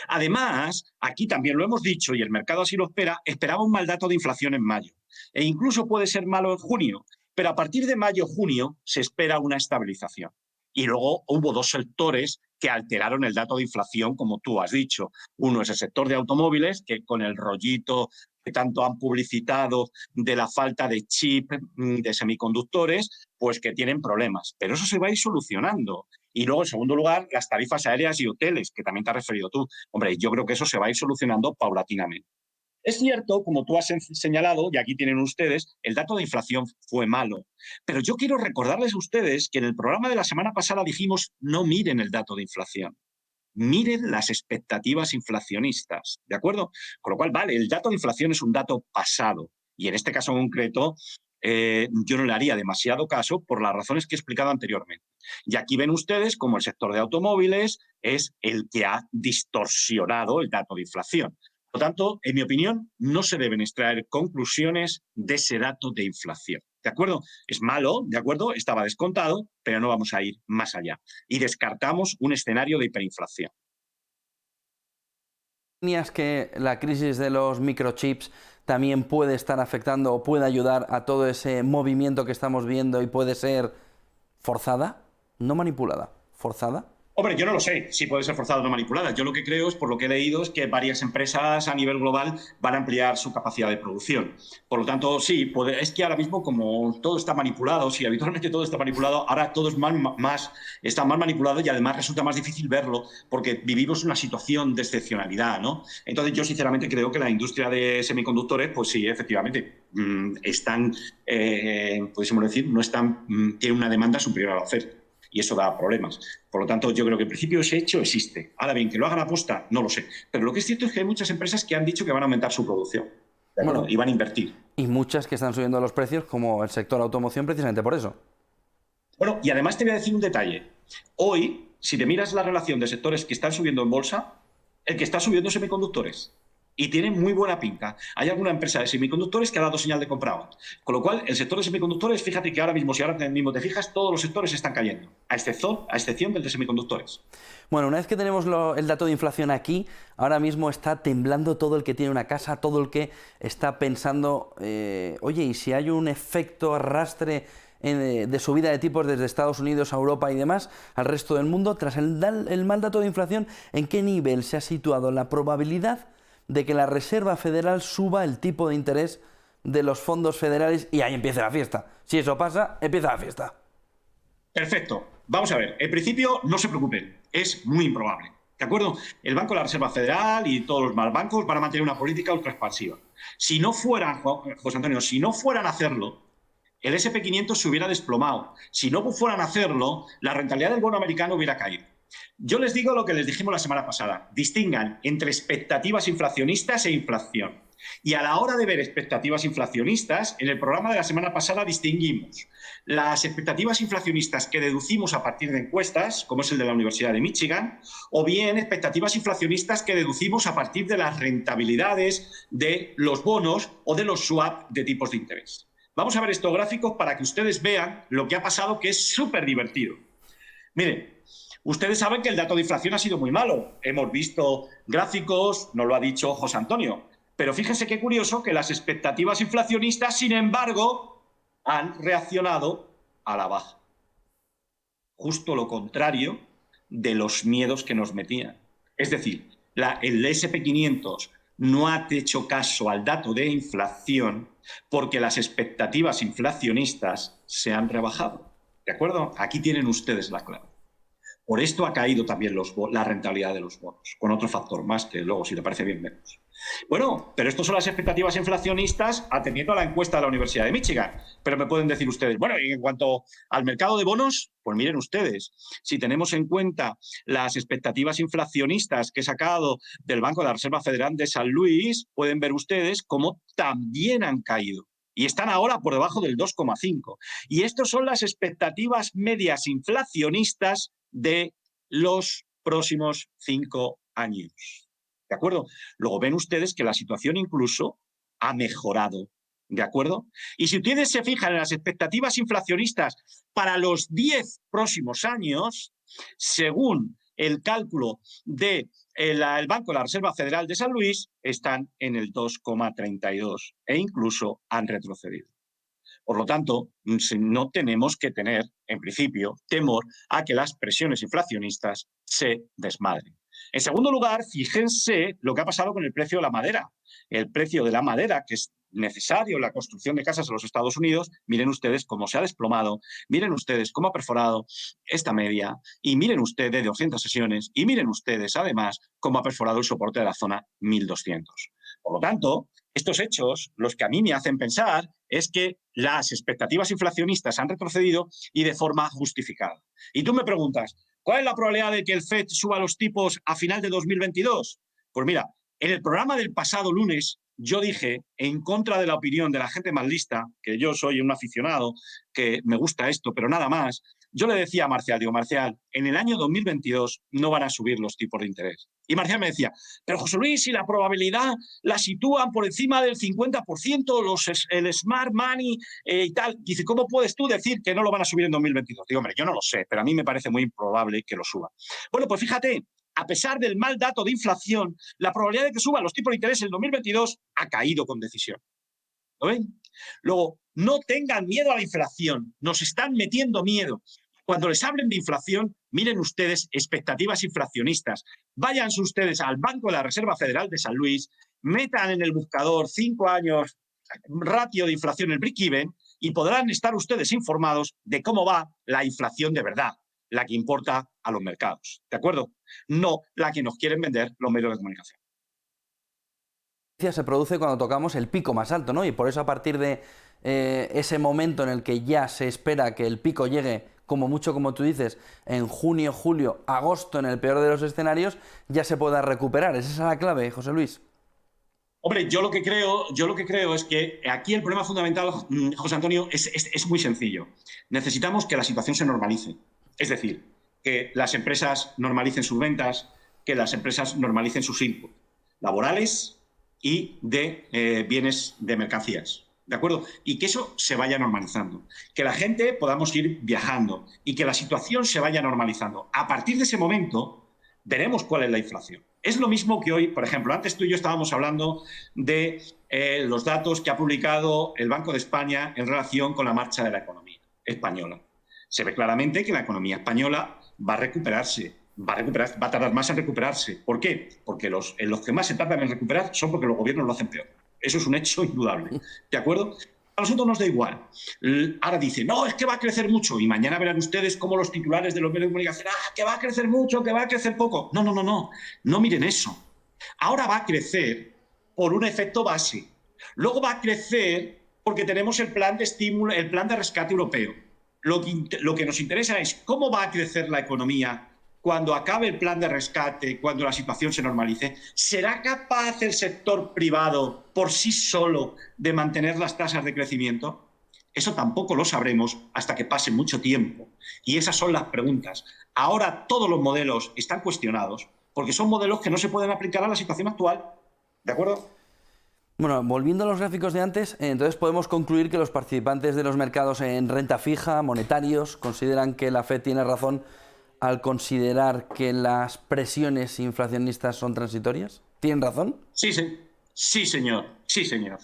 Además, aquí también lo hemos dicho y el mercado así lo espera, esperaba un mal dato de inflación en mayo e incluso puede ser malo en junio, pero a partir de mayo-junio se espera una estabilización. Y luego hubo dos sectores que alteraron el dato de inflación, como tú has dicho. Uno es el sector de automóviles, que con el rollito que tanto han publicitado de la falta de chip, de semiconductores, pues que tienen problemas. Pero eso se va a ir solucionando. Y luego, en segundo lugar, las tarifas aéreas y hoteles, que también te has referido tú. Hombre, yo creo que eso se va a ir solucionando paulatinamente. Es cierto, como tú has señalado, y aquí tienen ustedes, el dato de inflación fue malo. Pero yo quiero recordarles a ustedes que en el programa de la semana pasada dijimos, no miren el dato de inflación, miren las expectativas inflacionistas, ¿de acuerdo? Con lo cual, vale, el dato de inflación es un dato pasado, y en este caso concreto, yo no le haría demasiado caso por las razones que he explicado anteriormente. Y aquí ven ustedes cómo el sector de automóviles es el que ha distorsionado el dato de inflación. Por lo tanto, en mi opinión, no se deben extraer conclusiones de ese dato de inflación. ¿De acuerdo? Es malo, ¿de acuerdo? Estaba descontado, pero no vamos a ir más allá. Y descartamos un escenario de hiperinflación. ¿Tenías que la crisis de los microchips también puede estar afectando o puede ayudar a todo ese movimiento que estamos viendo y puede ser forzada? No manipulada, forzada. Hombre, yo no lo sé si puede ser forzada o no manipulada. Yo lo que creo, es por lo que he leído, es que varias empresas a nivel global van a ampliar su capacidad de producción. Por lo tanto, sí, es que ahora mismo, como todo está manipulado, si habitualmente todo está manipulado, ahora todo es está más manipulado, y además resulta más difícil verlo porque vivimos una situación de excepcionalidad, ¿no? Entonces, yo sinceramente creo que la industria de semiconductores, pues sí, efectivamente, están, pudiésemos decir, no están, tienen una demanda superior a la oferta. Y eso da problemas. Por lo tanto, yo creo que en principio ese hecho existe. Ahora bien, que lo hagan a posta, no lo sé. Pero lo que es cierto es que hay muchas empresas que han dicho que van a aumentar su producción. ¿De acuerdo? Bueno, y van a invertir. Y muchas que están subiendo los precios, como el sector automoción, precisamente por eso. Bueno, y además te voy a decir un detalle. Hoy, si te miras la relación de sectores que están subiendo en bolsa, el que está subiendo es semiconductores. Y tiene muy buena pinta. Hay alguna empresa de semiconductores que ha dado señal de compra. Con lo cual, el sector de semiconductores, fíjate que ahora mismo, si ahora mismo te fijas, todos los sectores están cayendo, a excepción del de semiconductores. Bueno, una vez que tenemos el dato de inflación aquí, ahora mismo está temblando todo el que tiene una casa, todo el que está pensando, oye, ¿y si hay un efecto arrastre de subida de tipos desde Estados Unidos a Europa y demás al resto del mundo? Tras el mal dato de inflación, ¿en qué nivel se ha situado la probabilidad de que la Reserva Federal suba el tipo de interés de los fondos federales y ahí empiece la fiesta? Si eso pasa, empieza la fiesta. Perfecto. Vamos a ver. En principio, no se preocupen. Es muy improbable. ¿De acuerdo? El Banco de la Reserva Federal y todos los demás bancos van a mantener una política ultra expansiva. Si no fueran, José Antonio, si no fueran a hacerlo, el S&P 500 se hubiera desplomado. Si no fueran a hacerlo, la rentabilidad del bono americano hubiera caído. Yo les digo lo que les dijimos la semana pasada. Distingan entre expectativas inflacionistas e inflación. Y a la hora de ver expectativas inflacionistas, en el programa de la semana pasada distinguimos las expectativas inflacionistas que deducimos a partir de encuestas, como es el de la Universidad de Michigan, o bien expectativas inflacionistas que deducimos a partir de las rentabilidades de los bonos o de los swap de tipos de interés. Vamos a ver estos gráficos para que ustedes vean lo que ha pasado, que es súper divertido. Miren, ustedes saben que el dato de inflación ha sido muy malo. Hemos visto gráficos, nos lo ha dicho José Antonio. Pero fíjense qué curioso que las expectativas inflacionistas, sin embargo, han reaccionado a la baja. Justo lo contrario de los miedos que nos metían. Es decir, el S&P 500 no ha hecho caso al dato de inflación porque las expectativas inflacionistas se han rebajado. ¿De acuerdo? Aquí tienen ustedes la clave. Por esto ha caído también la rentabilidad de los bonos, con otro factor más que luego, si te parece bien, vemos. Bueno, pero estas son las expectativas inflacionistas atendiendo a la encuesta de la Universidad de Michigan. Pero me pueden decir ustedes, bueno, y en cuanto al mercado de bonos, pues miren ustedes, si tenemos en cuenta las expectativas inflacionistas que he sacado del Banco de la Reserva Federal de San Luis, pueden ver ustedes cómo también han caído. Y están ahora por debajo del 2,5. Y estas son las expectativas medias inflacionistas de los próximos 5 años. ¿De acuerdo? Luego ven ustedes que la situación incluso ha mejorado. ¿De acuerdo? Y si ustedes se fijan en las expectativas inflacionistas para los 10 próximos años, según el cálculo del Banco de la Reserva Federal de San Luis, están en el 2,32 e incluso han retrocedido. Por lo tanto, no tenemos que tener, en principio, temor a que las presiones inflacionistas se desmadren. En segundo lugar, fíjense lo que ha pasado con el precio de la madera. El precio de la madera, que es necesario en la construcción de casas en los Estados Unidos, miren ustedes cómo se ha desplomado, miren ustedes cómo ha perforado esta media, y miren ustedes de 200 sesiones, y miren ustedes además cómo ha perforado el soporte de la zona 1200. Por lo tanto, estos hechos, los que a mí me hacen pensar, es que las expectativas inflacionistas han retrocedido y de forma justificada. Y tú me preguntas, ¿cuál es la probabilidad de que el FED suba los tipos a final de 2022? Pues mira, en el programa del pasado lunes yo dije, en contra de la opinión de la gente más lista, que yo soy un aficionado, que me gusta esto, pero nada más, yo le decía a Marcial, digo, Marcial, en el año 2022 no van a subir los tipos de interés. Y Marcial me decía, pero José Luis, si la probabilidad la sitúan por encima del 50%, el smart money y tal, dice, ¿cómo puedes tú decir que no lo van a subir en 2022? Digo, hombre, yo no lo sé, pero a mí me parece muy improbable que lo suban. Bueno, pues fíjate, a pesar del mal dato de inflación, la probabilidad de que suban los tipos de interés en 2022 ha caído con decisión. ¿Lo ven? Luego, no tengan miedo a la inflación, nos están metiendo miedo. Cuando les hablen de inflación, miren ustedes expectativas inflacionistas. Vayan ustedes al Banco de la Reserva Federal de San Luis, metan en el buscador 5 años ratio de inflación, el break-even, y podrán estar ustedes informados de cómo va la inflación de verdad, la que importa a los mercados, ¿de acuerdo? No la que nos quieren vender los medios de comunicación. Se produce cuando tocamos el pico más alto, ¿no? Y por eso a partir de ese momento en el que ya se espera que el pico llegue, como mucho, como tú dices, en junio, julio, agosto, en el peor de los escenarios, ya se pueda recuperar. ¿Es esa la clave, José Luis? Hombre, yo lo que creo es que aquí el problema fundamental, José Antonio, es muy sencillo. Necesitamos que la situación se normalice. Es decir, que las empresas normalicen sus ventas, que las empresas normalicen sus inputs laborales y de bienes de mercancías. ¿De acuerdo? Y que eso se vaya normalizando. Que la gente podamos ir viajando y que la situación se vaya normalizando. A partir de ese momento, veremos cuál es la inflación. Es lo mismo que hoy, por ejemplo, antes tú y yo estábamos hablando de los datos que ha publicado el Banco de España en relación con la marcha de la economía española. Se ve claramente que la economía española va a recuperarse, va a tardar más en recuperarse. ¿Por qué? Porque los que más se tardan en recuperar son porque los gobiernos lo hacen peor. Eso es un hecho indudable. ¿De acuerdo? A nosotros nos da igual. Ahora dicen, no, es que va a crecer mucho. Y mañana verán ustedes cómo los titulares de los medios de comunicación, que va a crecer mucho, que va a crecer poco. No, no, no, no. No miren eso. Ahora va a crecer por un efecto base. Luego va a crecer porque tenemos el plan de estímulo, el plan de rescate europeo. Lo que nos interesa es cómo va a crecer la economía cuando acabe el plan de rescate, cuando la situación se normalice. ¿Será capaz el sector privado por sí solo de mantener las tasas de crecimiento? Eso tampoco lo sabremos hasta que pase mucho tiempo. Y esas son las preguntas. Ahora todos los modelos están cuestionados porque son modelos que no se pueden aplicar a la situación actual. ¿De acuerdo? Bueno, volviendo a los gráficos de antes, entonces podemos concluir que los participantes de los mercados en renta fija, monetarios, consideran que la FED tiene razón al considerar que las presiones inflacionistas son transitorias. ¿Tienen razón? Sí, señor. Sí, señor.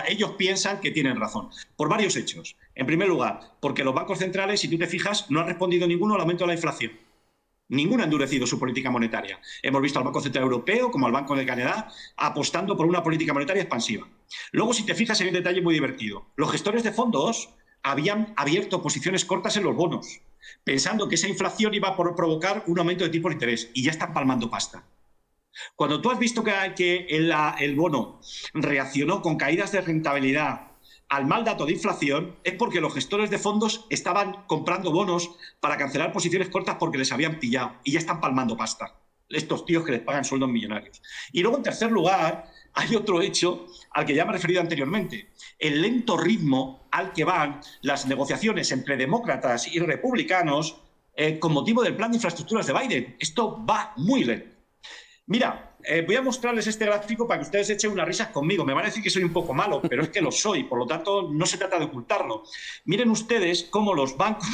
Ellos piensan que tienen razón, por varios hechos. En primer lugar, porque los bancos centrales, si tú te fijas, no han respondido ninguno al aumento de la inflación. Ninguno ha endurecido su política monetaria. Hemos visto al Banco Central Europeo, como al Banco de Canadá, apostando por una política monetaria expansiva. Luego, si te fijas en un detalle muy divertido, los gestores de fondos habían abierto posiciones cortas en los bonos, pensando que esa inflación iba a provocar un aumento de tipo de interés, y ya están palmando pasta. Cuando tú has visto que el bono reaccionó con caídas de rentabilidad al mal dato de inflación, es porque los gestores de fondos estaban comprando bonos para cancelar posiciones cortas porque les habían pillado y ya están palmando pasta. Estos tíos que les pagan sueldos millonarios. Y luego, en tercer lugar, hay otro hecho al que ya me he referido anteriormente. El lento ritmo al que van las negociaciones entre demócratas y republicanos con motivo del plan de infraestructuras de Biden. Esto va muy lento. Mira, voy a mostrarles este gráfico para que ustedes echen unas risas conmigo. Me van a decir que soy un poco malo, pero es que lo soy. Por lo tanto, no se trata de ocultarlo. Miren ustedes cómo los bancos,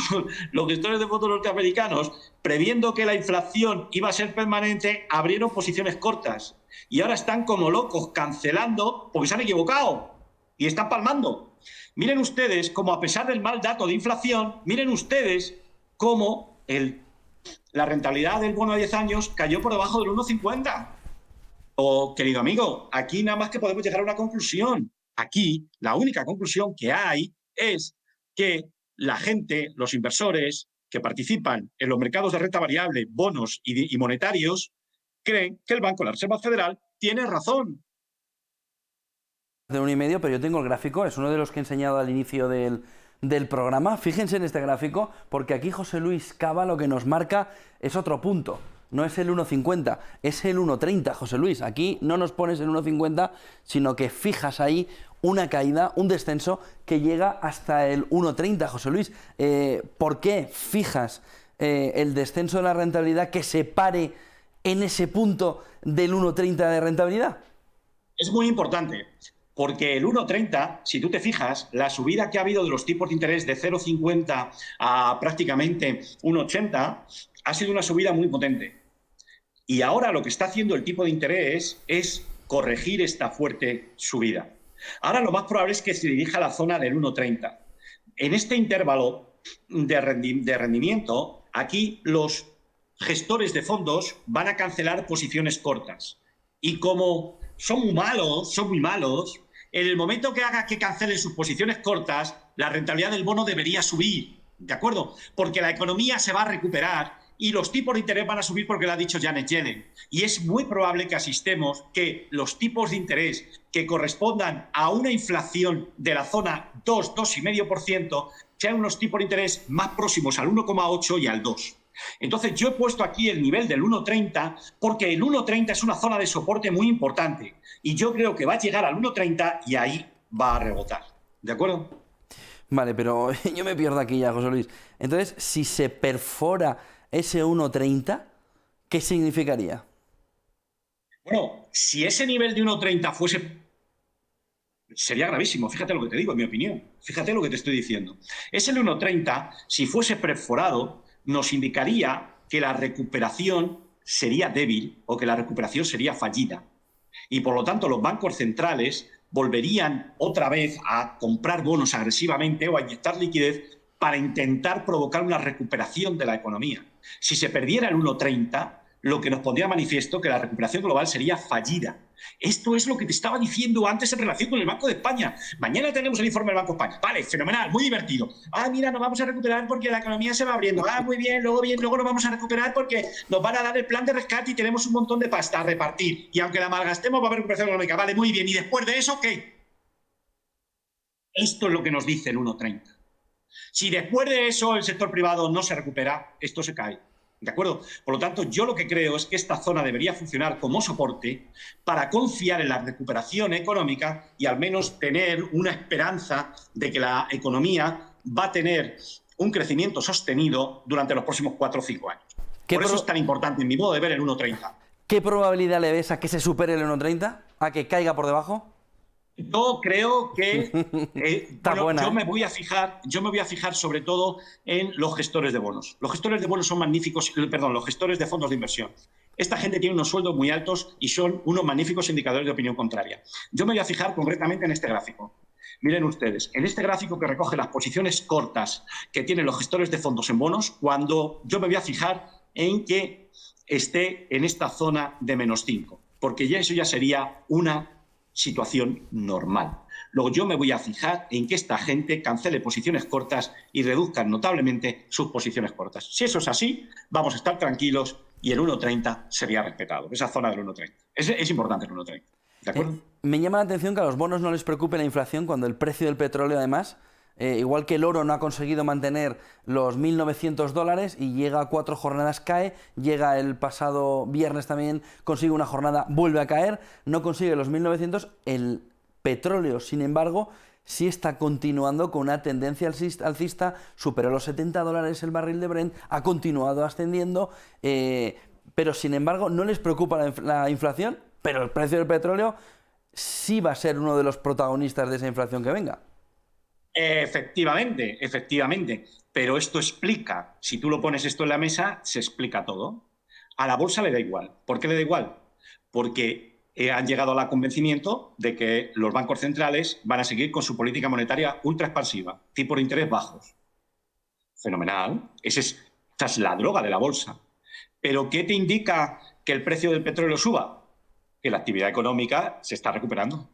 los gestores de fondos norteamericanos, previendo que la inflación iba a ser permanente, abrieron posiciones cortas. Y ahora están como locos cancelando porque se han equivocado y están palmando. Miren ustedes cómo, a pesar del mal dato de inflación, miren ustedes cómo la rentabilidad del bono a 10 años cayó por debajo del 1,50. Querido amigo, aquí nada más que podemos llegar a una conclusión. Aquí la única conclusión que hay es que la gente, los inversores que participan en los mercados de renta variable, bonos y monetarios, creen que el Banco de la Reserva Federal tiene razón. De 1,5, pero yo tengo el gráfico, es uno de los que he enseñado al inicio del programa. Fíjense en este gráfico, porque aquí José Luis Cava lo que nos marca es otro punto. No es el 1,50, es el 1,30, José Luis. Aquí no nos pones el 1,50, sino que fijas ahí una caída, un descenso que llega hasta el 1,30, José Luis. ¿Por qué fijas el descenso de la rentabilidad que se pare en ese punto del 1,30 de rentabilidad? Es muy importante. Porque el 1,30, si tú te fijas, la subida que ha habido de los tipos de interés de 0,50 a prácticamente 1,80 ha sido una subida muy potente. Y ahora lo que está haciendo el tipo de interés es corregir esta fuerte subida. Ahora lo más probable es que se dirija a la zona del 1,30. En este intervalo de rendimiento, aquí los gestores de fondos van a cancelar posiciones cortas. Y como son muy malos, en el momento que haga que cancelen sus posiciones cortas, la rentabilidad del bono debería subir, ¿de acuerdo? Porque la economía se va a recuperar y los tipos de interés van a subir porque lo ha dicho Janet Yellen. Y es muy probable que asistemos que los tipos de interés que correspondan a una inflación de la zona 2,5%, sean unos tipos de interés más próximos al 1,8 y al 2. Entonces yo he puesto aquí el nivel del 1,30 porque el 1,30 es una zona de soporte muy importante y yo creo que va a llegar al 1,30 y ahí va a rebotar. ¿De acuerdo? Vale, pero yo me pierdo aquí ya, José Luis. Entonces, si se perfora ese 1,30, ¿qué significaría? Bueno, si ese nivel de 1,30 fuese... sería gravísimo, fíjate lo que te digo, en mi opinión. Fíjate lo que te estoy diciendo. Ese 1,30, si fuese perforado, nos indicaría que la recuperación sería débil o que la recuperación sería fallida. Y por lo tanto los bancos centrales volverían otra vez a comprar bonos agresivamente o a inyectar liquidez para intentar provocar una recuperación de la economía. Si se perdiera el 1,30, lo que nos pondría manifiesto que la recuperación global sería fallida. Esto es lo que te estaba diciendo antes en relación con el Banco de España. Mañana tenemos el informe del Banco de España. Vale, fenomenal, muy divertido. Mira, nos vamos a recuperar porque la economía se va abriendo. Muy bien, luego nos vamos a recuperar porque nos van a dar el plan de rescate y tenemos un montón de pasta a repartir. Y aunque la malgastemos va a haber recuperación económica. Vale, muy bien. ¿Y después de eso qué? Esto es lo que nos dice el 1,30. Si después de eso el sector privado no se recupera, esto se cae. ¿De acuerdo? Por lo tanto, yo lo que creo es que esta zona debería funcionar como soporte para confiar en la recuperación económica y al menos tener una esperanza de que la economía va a tener un crecimiento sostenido durante los próximos 4 o 5 años. Por eso es tan importante, en mi modo de ver, el 1,30. ¿Qué probabilidad le ves a que se supere el 1,30? ¿A que caiga por debajo? Yo creo que yo me ¿eh? voy a fijar sobre todo en los gestores de bonos. Los gestores de bonos son magníficos, los gestores de fondos de inversión. Esta gente tiene unos sueldos muy altos y son unos magníficos indicadores de opinión contraria. Yo me voy a fijar concretamente en este gráfico. Miren ustedes, en este gráfico que recoge las posiciones cortas que tienen los gestores de fondos en bonos, cuando yo me voy a fijar en que esté en esta zona de -5, porque eso ya sería una situación normal. Luego yo me voy a fijar en que esta gente cancele posiciones cortas y reduzcan notablemente sus posiciones cortas. Si eso es así, vamos a estar tranquilos y el 1,30 sería respetado. Esa zona del 1,30. Es importante el 1,30. ¿De acuerdo? Me llama la atención que a los bonos no les preocupe la inflación cuando el precio del petróleo, además, igual que el oro no ha conseguido mantener los $1.900 y llega a 4 jornadas, cae, llega el pasado viernes también, consigue una jornada, vuelve a caer, no consigue los 1.900, el petróleo, sin embargo, sí está continuando con una tendencia alcista, superó los $70 el barril de Brent, ha continuado ascendiendo, pero sin embargo no les preocupa la inflación, pero el precio del petróleo sí va a ser uno de los protagonistas de esa inflación que venga. Efectivamente. Pero esto explica, si tú lo pones esto en la mesa, se explica todo. A la bolsa le da igual. ¿Por qué le da igual? Porque han llegado al convencimiento de que los bancos centrales van a seguir con su política monetaria ultra expansiva, tipos de interés bajos. Fenomenal. Esa es la droga de la bolsa. ¿Pero qué te indica que el precio del petróleo suba? Que la actividad económica se está recuperando.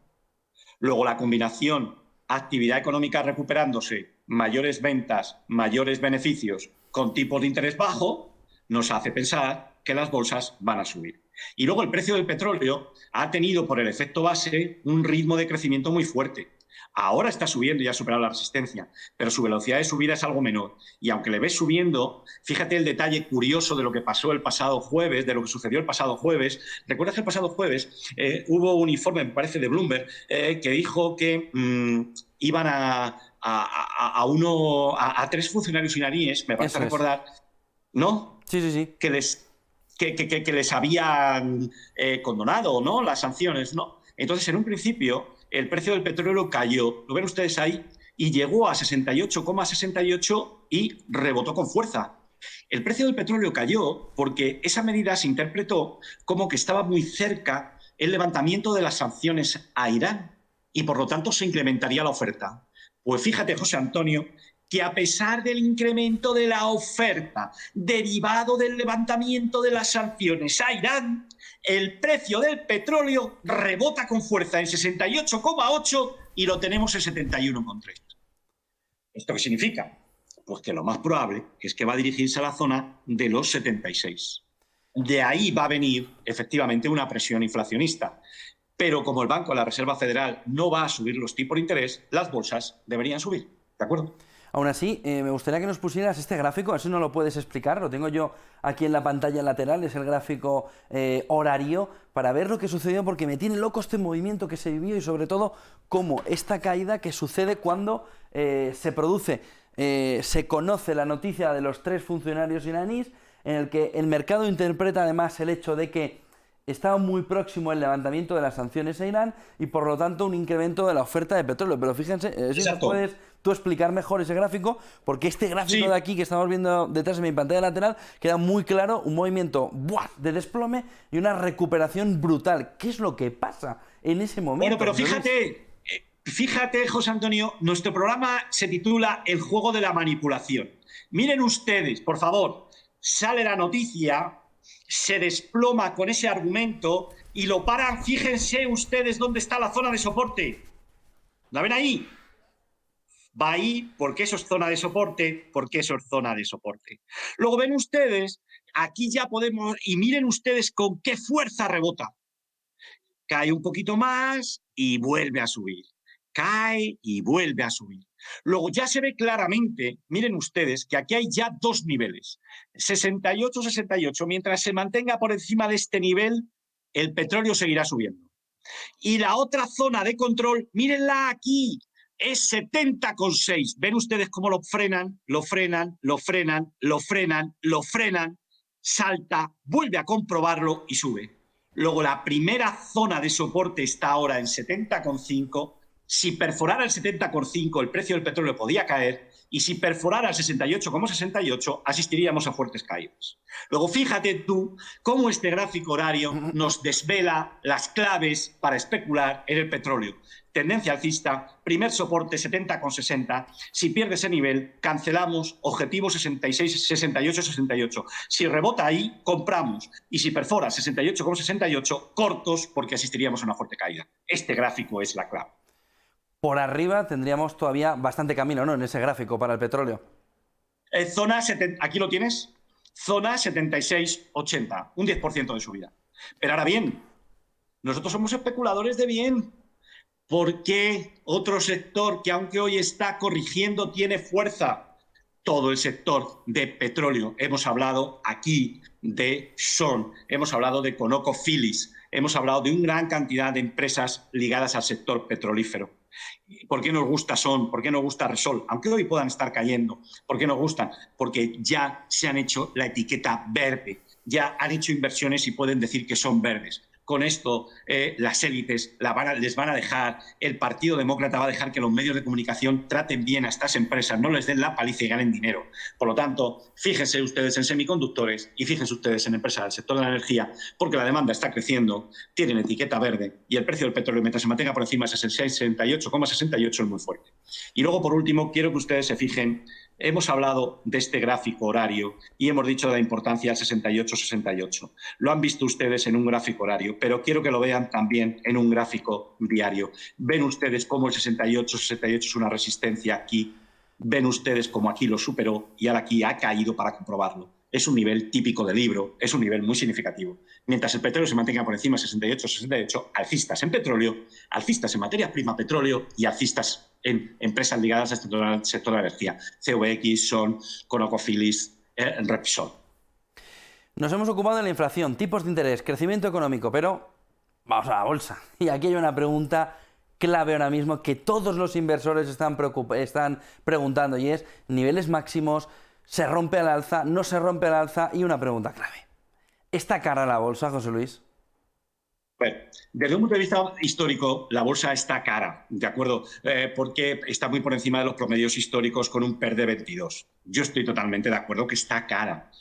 Luego la combinación actividad económica recuperándose, mayores ventas, mayores beneficios con tipos de interés bajo, nos hace pensar que las bolsas van a subir. Y luego el precio del petróleo ha tenido, por el efecto base, un ritmo de crecimiento muy fuerte. Ahora está subiendo y ha superado la resistencia, pero su velocidad de subida es algo menor. Y aunque le ves subiendo, fíjate el detalle curioso de lo que pasó el pasado jueves, de lo que sucedió el pasado jueves. ¿Recuerdas que el pasado jueves hubo un informe, me parece, de Bloomberg, que dijo que iban a 3 funcionarios iraníes, me parece recordar, ¿no? Sí. Que les habían condonado, ¿no?, las sanciones, ¿no? Entonces, en un principio, el precio del petróleo cayó, lo ven ustedes ahí, y llegó a 68,68 y rebotó con fuerza. El precio del petróleo cayó porque esa medida se interpretó como que estaba muy cerca el levantamiento de las sanciones a Irán y por lo tanto se incrementaría la oferta. Pues fíjate, José Antonio, que a pesar del incremento de la oferta derivado del levantamiento de las sanciones a Irán, el precio del petróleo rebota con fuerza en 68,8 y lo tenemos en 71,3. ¿Esto qué significa? Pues que lo más probable es que va a dirigirse a la zona de los 76. De ahí va a venir efectivamente una presión inflacionista. Pero como el Banco de la Reserva Federal no va a subir los tipos de interés, las bolsas deberían subir. ¿De acuerdo? Aún así, me gustaría que nos pusieras este gráfico, a ver si no lo puedes explicar, lo tengo yo aquí en la pantalla lateral, es el gráfico horario, para ver lo que sucedió, porque me tiene loco este movimiento que se vivió y sobre todo cómo esta caída que sucede cuando se produce, se conoce la noticia de los 3 funcionarios iraníes, en el que el mercado interpreta además el hecho de que estaba muy próximo el levantamiento de las sanciones a Irán y por lo tanto un incremento de la oferta de petróleo. Pero fíjense, si nos puedes tú explicar mejor ese gráfico, porque este gráfico de aquí que estamos viendo detrás de mi pantalla lateral queda muy claro un movimiento de desplome y una recuperación brutal. ¿Qué es lo que pasa en ese momento? Bueno, pero fíjate, José Antonio, nuestro programa se titula El juego de la manipulación. Miren ustedes, por favor, sale la noticia, se desploma con ese argumento y lo paran. Fíjense ustedes dónde está la zona de soporte. ¿La ven ahí? Va ahí porque eso es zona de soporte, porque eso es zona de soporte. Luego ven ustedes, aquí ya podemos, y miren ustedes con qué fuerza rebota. Cae un poquito más y vuelve a subir. Cae y vuelve a subir. Luego ya se ve claramente, miren ustedes, que aquí hay ya 2 niveles. 68-68, mientras se mantenga por encima de este nivel, el petróleo seguirá subiendo. Y la otra zona de control, mírenla aquí, es 70,6. ¿Ven ustedes cómo lo frenan, lo frenan, lo frenan, lo frenan, lo frenan? Salta, vuelve a comprobarlo y sube. Luego la primera zona de soporte está ahora en 70,5. Si perforara el 70,5, el precio del petróleo podía caer, y si perforara el 68,68, asistiríamos a fuertes caídas. Luego, fíjate tú cómo este gráfico horario nos desvela las claves para especular en el petróleo. Tendencia alcista, primer soporte 70,60. Si pierde ese nivel, cancelamos, objetivo 66, 68, 68. Si rebota ahí, compramos. Y si perfora 68,68, cortos, porque asistiríamos a una fuerte caída. Este gráfico es la clave. Por arriba tendríamos todavía bastante camino, ¿no?, en ese gráfico para el petróleo. Aquí lo tienes, zona 76,80, un 10% de subida. Pero ahora bien, nosotros somos especuladores de bien. ¿Por qué otro sector que aunque hoy está corrigiendo tiene fuerza? Todo el sector de petróleo. Hemos hablado aquí de Shell, hemos hablado de ConocoPhillips, hemos hablado de una gran cantidad de empresas ligadas al sector petrolífero. ¿Por qué nos gusta Son? ¿Por qué nos gusta Repsol? Aunque hoy puedan estar cayendo. ¿Por qué nos gustan? Porque ya se han hecho la etiqueta verde. Ya han hecho inversiones y pueden decir que son verdes. Con esto, las élites les van a dejar, el Partido Demócrata va a dejar que los medios de comunicación traten bien a estas empresas, no les den la paliza y ganen dinero. Por lo tanto, fíjense ustedes en semiconductores y fíjense ustedes en empresas del sector de la energía, porque la demanda está creciendo, tienen etiqueta verde y el precio del petróleo, mientras se mantenga por encima de 68,68, es muy fuerte. Y luego, por último, quiero que ustedes se fijen. Hemos hablado de este gráfico horario y hemos dicho de la importancia del 68-68. Lo han visto ustedes en un gráfico horario, pero quiero que lo vean también en un gráfico diario. Ven ustedes cómo el 68-68 es una resistencia aquí. Ven ustedes cómo aquí lo superó y ahora aquí ha caído para comprobarlo. Es un nivel típico de libro, es un nivel muy significativo. Mientras el petróleo se mantenga por encima de 68-68, alcistas en petróleo, alcistas en materia prima petróleo y alcistas en empresas ligadas al sector de la energía. CVX, Son, ConocoPhillips, Repsol. Nos hemos ocupado de la inflación, tipos de interés, crecimiento económico, pero vamos a la bolsa. Y aquí hay una pregunta clave ahora mismo que todos los inversores están preguntando y es niveles máximos, ¿se rompe al alza? ¿No se rompe al alza? Y una pregunta clave. ¿Está cara la bolsa, José Luis? Bueno, desde un punto de vista histórico, la bolsa está cara, ¿de acuerdo? Porque está muy por encima de los promedios históricos con un PER de 22. Yo estoy totalmente de acuerdo que está cara.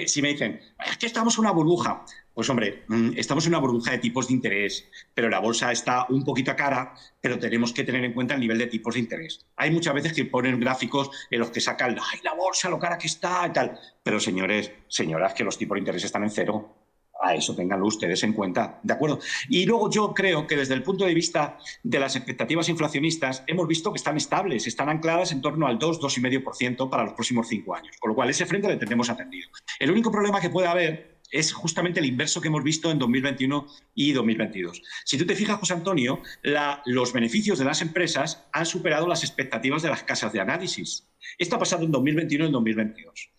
Si me dicen, es que estamos en una burbuja, pues hombre, estamos en una burbuja de tipos de interés, pero la bolsa está un poquito cara, pero tenemos que tener en cuenta el nivel de tipos de interés. Hay muchas veces que ponen gráficos en los que sacan, ¡ay, la bolsa, lo cara que está! Y tal. Pero señores, señoras, que los tipos de interés están en cero. A eso tenganlo ustedes en cuenta, ¿de acuerdo? Y luego yo creo que desde el punto de vista de las expectativas inflacionistas hemos visto que están estables, están ancladas en torno al 2-2,5% para los próximos 5 años, con lo cual ese frente le tendremos atendido. El único problema que puede haber es justamente el inverso que hemos visto en 2021 y 2022. Si tú te fijas, José Antonio, los beneficios de las empresas han superado las expectativas de las casas de análisis. Esto ha pasado en 2021 y en 2022.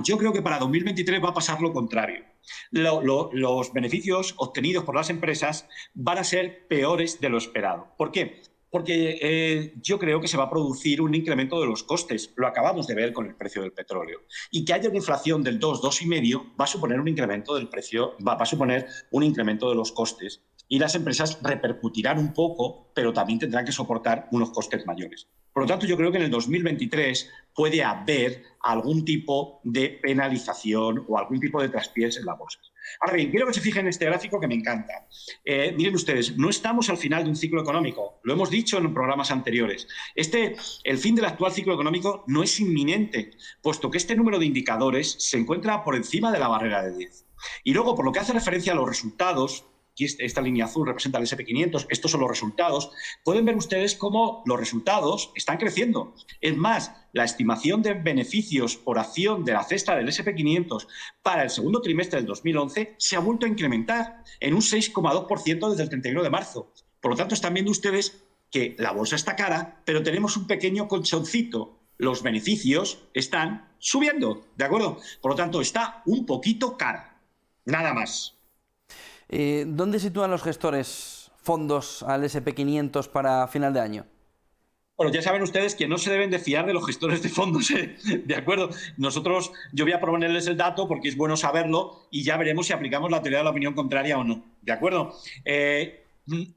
Yo creo que para 2023 va a pasar lo contrario. Los beneficios obtenidos por las empresas van a ser peores de lo esperado. ¿Por qué? Porque yo creo que se va a producir un incremento de los costes. Lo acabamos de ver con el precio del petróleo. Y que haya una inflación del 2,5 va a suponer un incremento del precio, va a suponer un incremento de los costes. Y las empresas repercutirán un poco, pero también tendrán que soportar unos costes mayores. Por lo tanto, yo creo que en el 2023 puede haber algún tipo de penalización o algún tipo de traspiés en la bolsa. Ahora bien, quiero que se fijen en este gráfico que me encanta. Miren ustedes, no estamos al final de un ciclo económico. Lo hemos dicho en programas anteriores. El fin del actual ciclo económico no es inminente, puesto que este número de indicadores se encuentra por encima de la barrera de 10. Y luego, por lo que hace referencia a los resultados, aquí esta línea azul representa el S&P 500, estos son los resultados, pueden ver ustedes cómo los resultados están creciendo. Es más, la estimación de beneficios por acción de la cesta del S&P 500 para el segundo trimestre del 2011 se ha vuelto a incrementar en un 6,2% desde el 31 de marzo. Por lo tanto, están viendo ustedes que la bolsa está cara, pero tenemos un pequeño colchoncito. Los beneficios están subiendo, ¿de acuerdo? Por lo tanto, está un poquito cara. Nada más. ¿Dónde sitúan los gestores fondos al S&P 500 para final de año? Bueno, ya saben ustedes que no se deben de fiar de los gestores de fondos, ¿de acuerdo? Yo voy a proponerles el dato porque es bueno saberlo y ya veremos si aplicamos la teoría de la opinión contraria o no, ¿de acuerdo?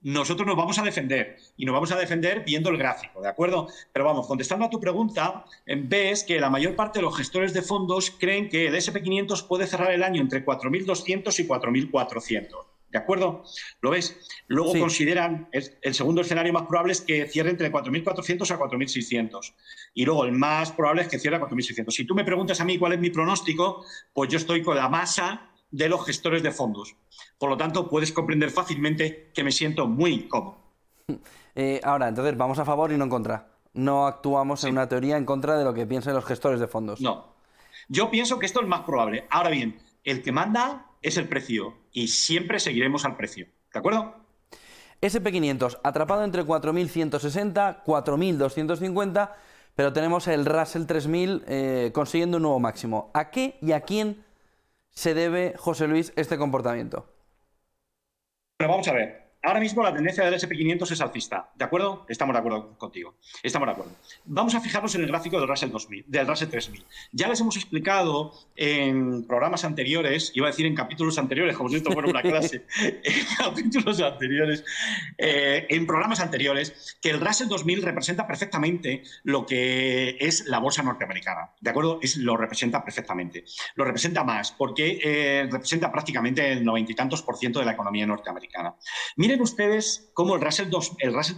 Nosotros nos vamos a defender y nos vamos a defender viendo el gráfico, ¿de acuerdo? Pero vamos, contestando a tu pregunta, ves que la mayor parte de los gestores de fondos creen que el S&P 500 puede cerrar el año entre 4.200 y 4.400. ¿De acuerdo? ¿Lo ves? Luego sí. Consideran, el segundo escenario más probable es que cierre entre 4.400 a 4.600. Y luego el más probable es que cierre a 4.600. Si tú me preguntas a mí cuál es mi pronóstico, pues yo estoy con la masa de los gestores de fondos. Por lo tanto, puedes comprender fácilmente que me siento muy cómodo. Ahora, entonces, ¿vamos a favor y no en contra? No actuamos en una teoría en contra de lo que piensan los gestores de fondos. No. Yo pienso que esto es más probable. Ahora bien, el que manda es el precio y siempre seguiremos al precio. ¿De acuerdo? S&P 500 atrapado entre 4.160, 4.250, pero tenemos el Russell 3000 consiguiendo un nuevo máximo. ¿A qué y a quién se debe, José Luis, este comportamiento? Pero vamos a ver. Ahora mismo la tendencia del S&P 500 es alcista, ¿de acuerdo? Estamos de acuerdo contigo. Estamos de acuerdo. Vamos a fijarnos en el gráfico del Russell 3000. Ya les hemos explicado en programas anteriores, iba a decir en capítulos anteriores, como si esto fuera una clase, en programas anteriores, que el Russell 2000 representa perfectamente lo que es la bolsa norteamericana, ¿de acuerdo? Lo representa perfectamente. Lo representa más, porque representa prácticamente el 90 y tantos % de la economía norteamericana. Miren ustedes cómo el Russell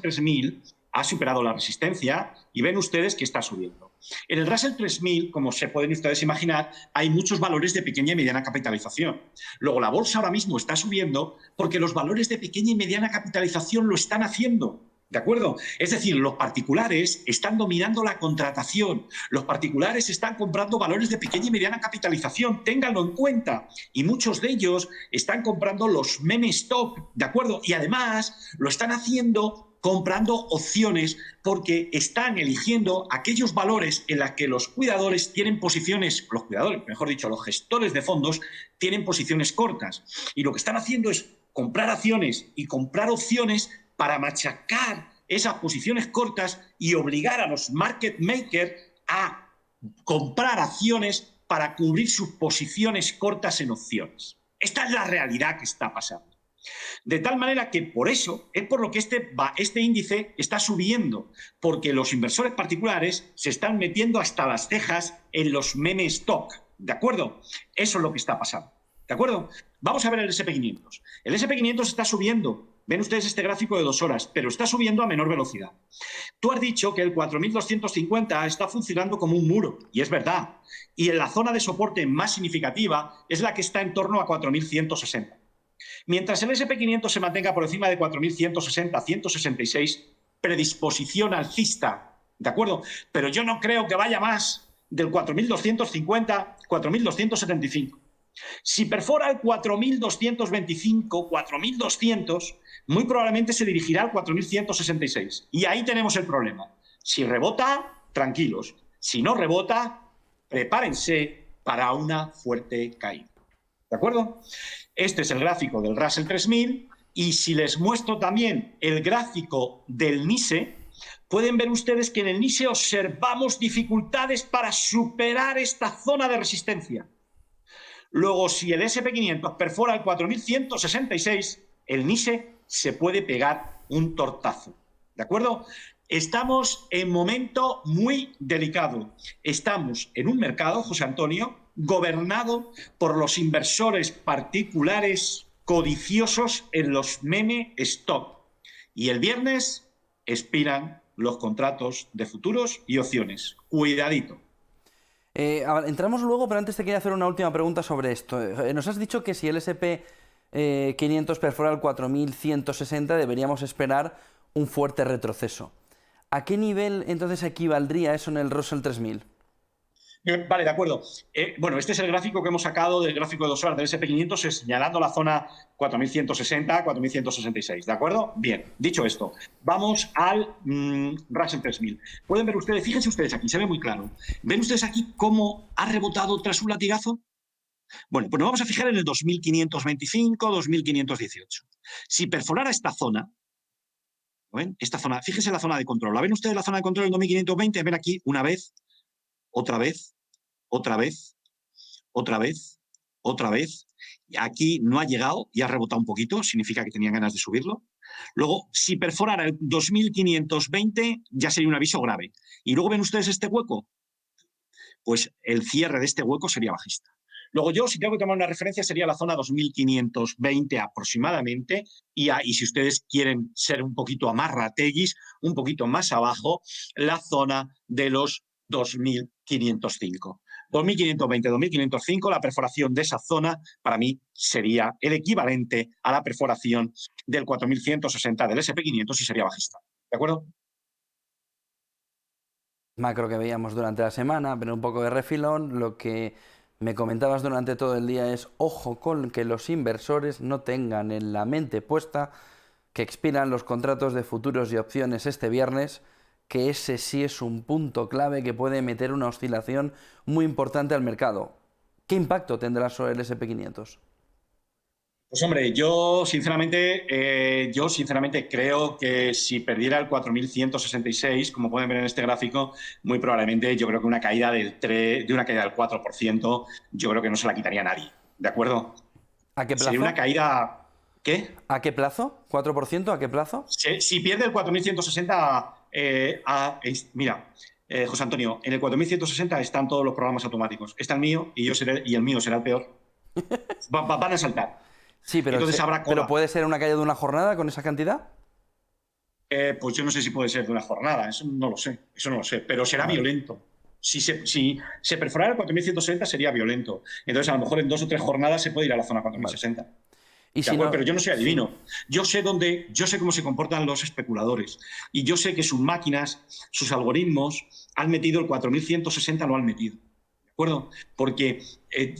3000 ha superado la resistencia y ven ustedes que está subiendo. En el Russell 3000, como se pueden ustedes imaginar, hay muchos valores de pequeña y mediana capitalización. Luego, la bolsa ahora mismo está subiendo porque los valores de pequeña y mediana capitalización lo están haciendo. ¿De acuerdo? Es decir, los particulares están dominando la contratación. Los particulares están comprando valores de pequeña y mediana capitalización. Ténganlo en cuenta. Y muchos de ellos están comprando los meme stock. ¿De acuerdo? Y además lo están haciendo comprando opciones porque están eligiendo aquellos valores en los que los cuidadores tienen posiciones, los gestores de fondos tienen posiciones cortas. Y lo que están haciendo es comprar acciones y comprar opciones para machacar esas posiciones cortas y obligar a los market makers a comprar acciones para cubrir sus posiciones cortas en opciones. Esta es la realidad que está pasando. De tal manera que por eso es por lo que este índice está subiendo, porque los inversores particulares se están metiendo hasta las cejas en los meme stock, ¿de acuerdo? Eso es lo que está pasando, ¿de acuerdo? Vamos a ver el SP500. El SP500 está subiendo. Ven ustedes este gráfico de 2 horas, pero está subiendo a menor velocidad. Tú has dicho que el 4.250 está funcionando como un muro, y es verdad. Y en la zona de soporte más significativa es la que está en torno a 4.160. Mientras el SP500 se mantenga por encima de 4.160, 166, predisposición alcista, ¿de acuerdo? Pero yo no creo que vaya más del 4.250, 4.275. Si perfora el 4.225, 4.200, muy probablemente se dirigirá al 4.166. Y ahí tenemos el problema. Si rebota, tranquilos. Si no rebota, prepárense para una fuerte caída. ¿De acuerdo? Este es el gráfico del Russell 3000 y si les muestro también el gráfico del NISE, pueden ver ustedes que en el NISE observamos dificultades para superar esta zona de resistencia. Luego, si el SP500 perfora el 4.166, el NISE se puede pegar un tortazo. ¿De acuerdo? Estamos en momento muy delicado. Estamos en un mercado, José Antonio, gobernado por los inversores particulares codiciosos en los meme stock. Y el viernes expiran los contratos de futuros y opciones. Cuidadito. Entramos luego, pero antes te quería hacer una última pregunta sobre esto. Nos has dicho que si el SP 500 perfora el 4.160 deberíamos esperar un fuerte retroceso. ¿A qué nivel entonces equivaldría eso en el Russell 3000? Vale, de acuerdo. Bueno, este es el gráfico que hemos sacado del gráfico de 2 horas del SP500 señalando la zona 4.160, 4.166, ¿de acuerdo? Bien, dicho esto, vamos al Russell 3000. Pueden ver ustedes, fíjense ustedes aquí, se ve muy claro. ¿Ven ustedes aquí cómo ha rebotado tras un latigazo? Bueno, pues nos vamos a fijar en el 2.525, 2.518. Si perforara esta zona, ¿ven? Esta zona, fíjense la zona de control. ¿La ven ustedes la zona de control del 2.520? Ven aquí una vez, otra vez, otra vez, otra vez, otra vez. Aquí no ha llegado y ha rebotado un poquito, significa que tenían ganas de subirlo. Luego, si perforara el 2.520, ya sería un aviso grave. Y luego ven ustedes este hueco, pues el cierre de este hueco sería bajista. Luego yo, si tengo que tomar una referencia, sería la zona 2.520 aproximadamente, y si ustedes quieren ser un poquito amarrateguis, un poquito más abajo, la zona de los 2.505. 2.520, 2.505, la perforación de esa zona para mí sería el equivalente a la perforación del 4.160 del SP500 y sería bajista. ¿De acuerdo? Macro que veíamos durante la semana, pero un poco de refilón. Lo que me comentabas durante todo el día es ojo con que los inversores no tengan en la mente puesta que expiran los contratos de futuros y opciones este viernes, que ese sí es un punto clave que puede meter una oscilación muy importante al mercado. ¿Qué impacto tendrá sobre el SP500? Pues hombre, yo sinceramente creo que si perdiera el 4.166, como pueden ver en este gráfico, muy probablemente yo creo que una caída del 4%, yo creo que no se la quitaría a nadie, ¿de acuerdo? ¿A qué plazo? Sería una caída... ¿Qué? ¿A qué plazo? ¿4%? ¿A qué plazo? Si pierde el 4.160, mira, José Antonio, en el 4.160 están todos los programas automáticos. Está el mío y el mío será el peor. Van a saltar. Sí, pero, entonces habrá cola. ¿Pero puede ser una caída de una jornada con esa cantidad? Pues yo no sé si puede ser de una jornada, eso no lo sé, pero será violento. Si se perforara el 4.160 sería violento. Entonces a lo mejor en 2 o 3 jornadas se puede ir a la zona 4.060. Vale. Y si no, pero yo no soy adivino. Yo sé cómo se comportan los especuladores. Y yo sé que sus máquinas, sus algoritmos, han metido el 4.160, lo han metido. ¿De acuerdo? Porque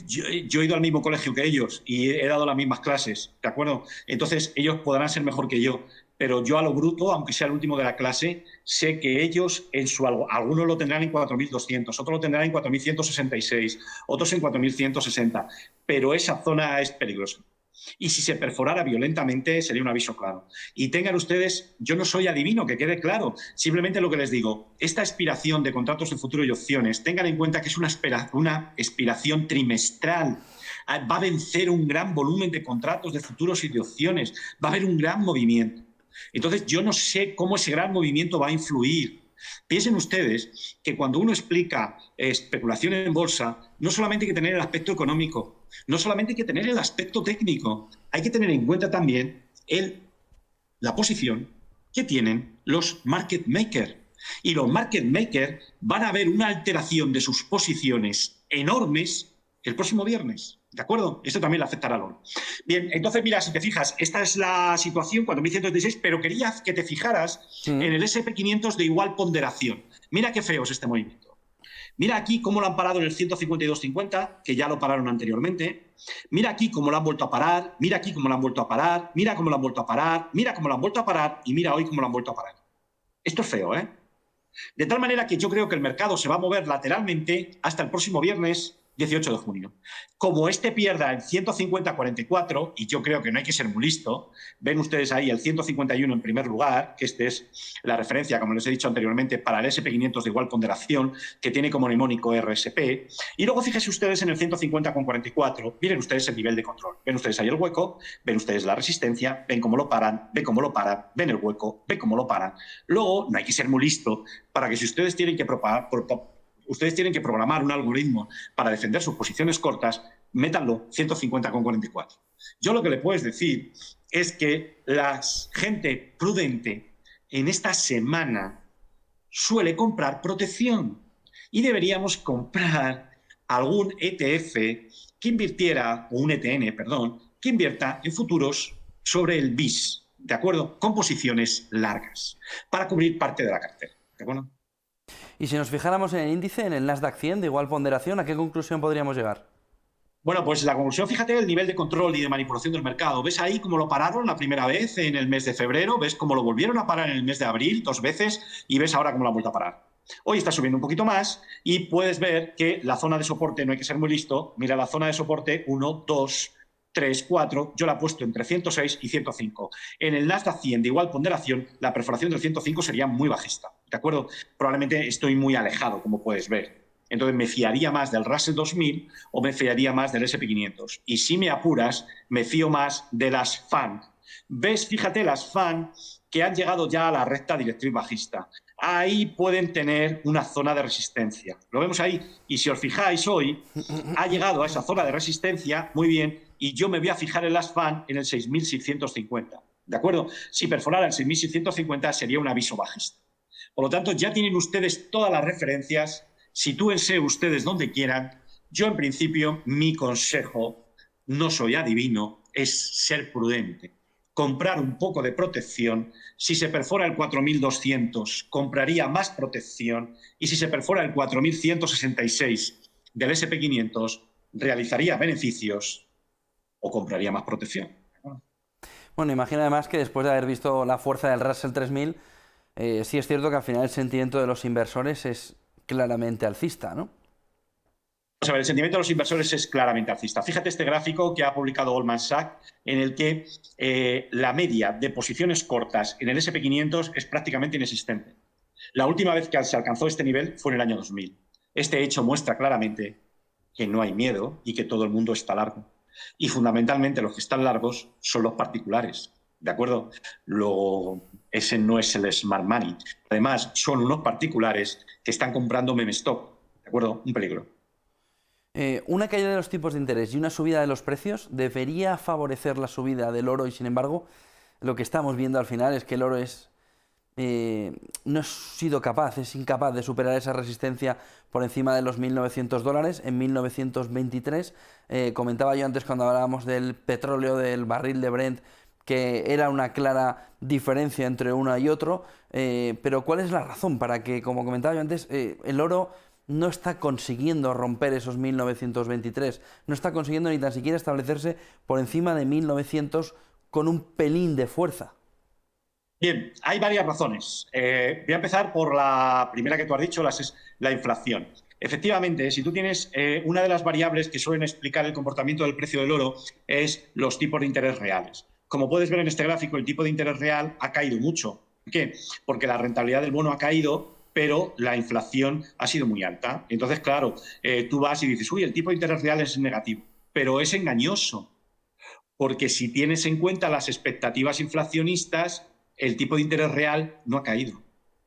yo he ido al mismo colegio que ellos y he dado las mismas clases. ¿De acuerdo? Entonces ellos podrán ser mejor que yo. Pero yo a lo bruto, aunque sea el último de la clase, sé que ellos algunos lo tendrán en 4.200, otros lo tendrán en 4.166, otros en 4.160. Pero esa zona es peligrosa. Y si se perforara violentamente sería un aviso claro. Y tengan ustedes, yo no soy adivino, que quede claro, simplemente lo que les digo, esta expiración de contratos de futuro y opciones, tengan en cuenta que es una expiración trimestral. Va a vencer un gran volumen de contratos de futuros y de opciones. Va a haber un gran movimiento. Entonces, yo no sé cómo ese gran movimiento va a influir. Piensen ustedes que cuando uno explica especulación en bolsa, no solamente hay que tener el aspecto económico, no solamente hay que tener el aspecto técnico, hay que tener en cuenta también la posición que tienen los market makers. Y los market makers van a ver una alteración de sus posiciones enormes el próximo viernes. ¿De acuerdo? Esto también le afectará al oro. Bien, entonces, mira, si te fijas, esta es la situación 4.136, pero quería que te fijaras en el S&P 500 de igual ponderación. Mira qué feo es este movimiento. Mira aquí cómo lo han parado en el 152.50, que ya lo pararon anteriormente. Mira aquí cómo lo han vuelto a parar. Mira aquí cómo lo han vuelto a parar. Mira cómo lo han vuelto a parar. Mira cómo lo han vuelto a parar. Y mira hoy cómo lo han vuelto a parar. Esto es feo, ¿eh? De tal manera que yo creo que el mercado se va a mover lateralmente hasta el próximo viernes 18 de junio. Como este pierda el 150.44, y yo creo que no hay que ser muy listo, ven ustedes ahí el 151 en primer lugar, que este es la referencia, como les he dicho anteriormente, para el S&P 500 de igual ponderación, que tiene como mnemónico RSP, y luego fíjense ustedes en el 150.44, miren ustedes el nivel de control, ven ustedes ahí el hueco, ven ustedes la resistencia, ven cómo lo paran, ven cómo lo paran, ven el hueco, ven cómo lo paran. Luego, no hay que ser muy listo para que si ustedes tienen que programar un algoritmo para defender sus posiciones cortas, métanlo 150.44. Yo lo que le puedes decir es que la gente prudente en esta semana suele comprar protección y deberíamos comprar algún ETF que invirtiera, o un ETN, perdón, que invierta en futuros sobre el BIS, ¿de acuerdo? Con posiciones largas, para cubrir parte de la cartera, ¿de acuerdo? Y si nos fijáramos en el índice, en el Nasdaq 100 de igual ponderación, ¿a qué conclusión podríamos llegar? Bueno, pues la conclusión, fíjate, el nivel de control y de manipulación del mercado. ¿Ves ahí cómo lo pararon la primera vez en el mes de febrero? ¿Ves cómo lo volvieron a parar en el mes de abril 2 veces? Y ves ahora cómo lo han vuelto a parar. Hoy está subiendo un poquito más y puedes ver que la zona de soporte, no hay que ser muy listo, mira la zona de soporte 1, 2, 3, 4, yo la he puesto entre 106 y 105. En el Nasdaq 100 de igual ponderación, la perforación del 105 sería muy bajista, ¿de acuerdo? Probablemente estoy muy alejado, como puedes ver. Entonces me fiaría más del Russell 2000 o me fiaría más del S&P 500. Y si me apuras, me fío más de las FAN. ¿Ves? Fíjate, las FAN que han llegado ya a la recta directriz bajista. Ahí pueden tener una zona de resistencia. Lo vemos ahí. Y si os fijáis hoy, ha llegado a esa zona de resistencia, muy bien, y yo me voy a fijar en las FAN en el 6.650. ¿De acuerdo? Si perforara el 6.650 sería un aviso bajista. Por lo tanto, ya tienen ustedes todas las referencias. Sitúense ustedes donde quieran. Yo, en principio, mi consejo, no soy adivino, es ser prudente. Comprar un poco de protección. Si se perfora el 4.200, compraría más protección. Y si se perfora el 4.166 del S&P 500, realizaría beneficios o compraría más protección. Bueno, imagino además que después de haber visto la fuerza del Russell 3000, sí es cierto que al final el sentimiento de los inversores es claramente alcista, ¿no? Vamos a ver, el sentimiento de los inversores es claramente alcista. Fíjate este gráfico que ha publicado Goldman Sachs, en el que la media de posiciones cortas en el S&P 500 es prácticamente inexistente. La última vez que se alcanzó este nivel fue en el año 2000. Este hecho muestra claramente que no hay miedo y que todo el mundo está largo. Y fundamentalmente los que están largos son los particulares, ¿de acuerdo? Ese no es el smart money. Además, son unos particulares que están comprando meme stock, ¿de acuerdo? Un peligro. Una caída de los tipos de interés y una subida de los precios debería favorecer la subida del oro y, sin embargo, lo que estamos viendo al final es que el oro no ha sido capaz, es incapaz de superar esa resistencia por encima de los $1.900 en 1923. Comentaba yo antes cuando hablábamos del petróleo, del barril de Brent, que era una clara diferencia entre uno y otro, pero ¿cuál es la razón para que, como comentaba yo antes, el oro no está consiguiendo romper esos 1923, no está consiguiendo ni tan siquiera establecerse por encima de 1900 con un pelín de fuerza? Bien, hay varias razones. Voy a empezar por la primera que tú has dicho, la inflación. Efectivamente, si tú tienes una de las variables que suelen explicar el comportamiento del precio del oro es los tipos de interés reales. Como puedes ver en este gráfico, el tipo de interés real ha caído mucho. ¿Por qué? Porque la rentabilidad del bono ha caído, pero la inflación ha sido muy alta. Entonces, claro, tú vas y dices, uy, el tipo de interés real es negativo. pero es engañoso, porque si tienes en cuenta las expectativas inflacionistas, el tipo de interés real no ha caído,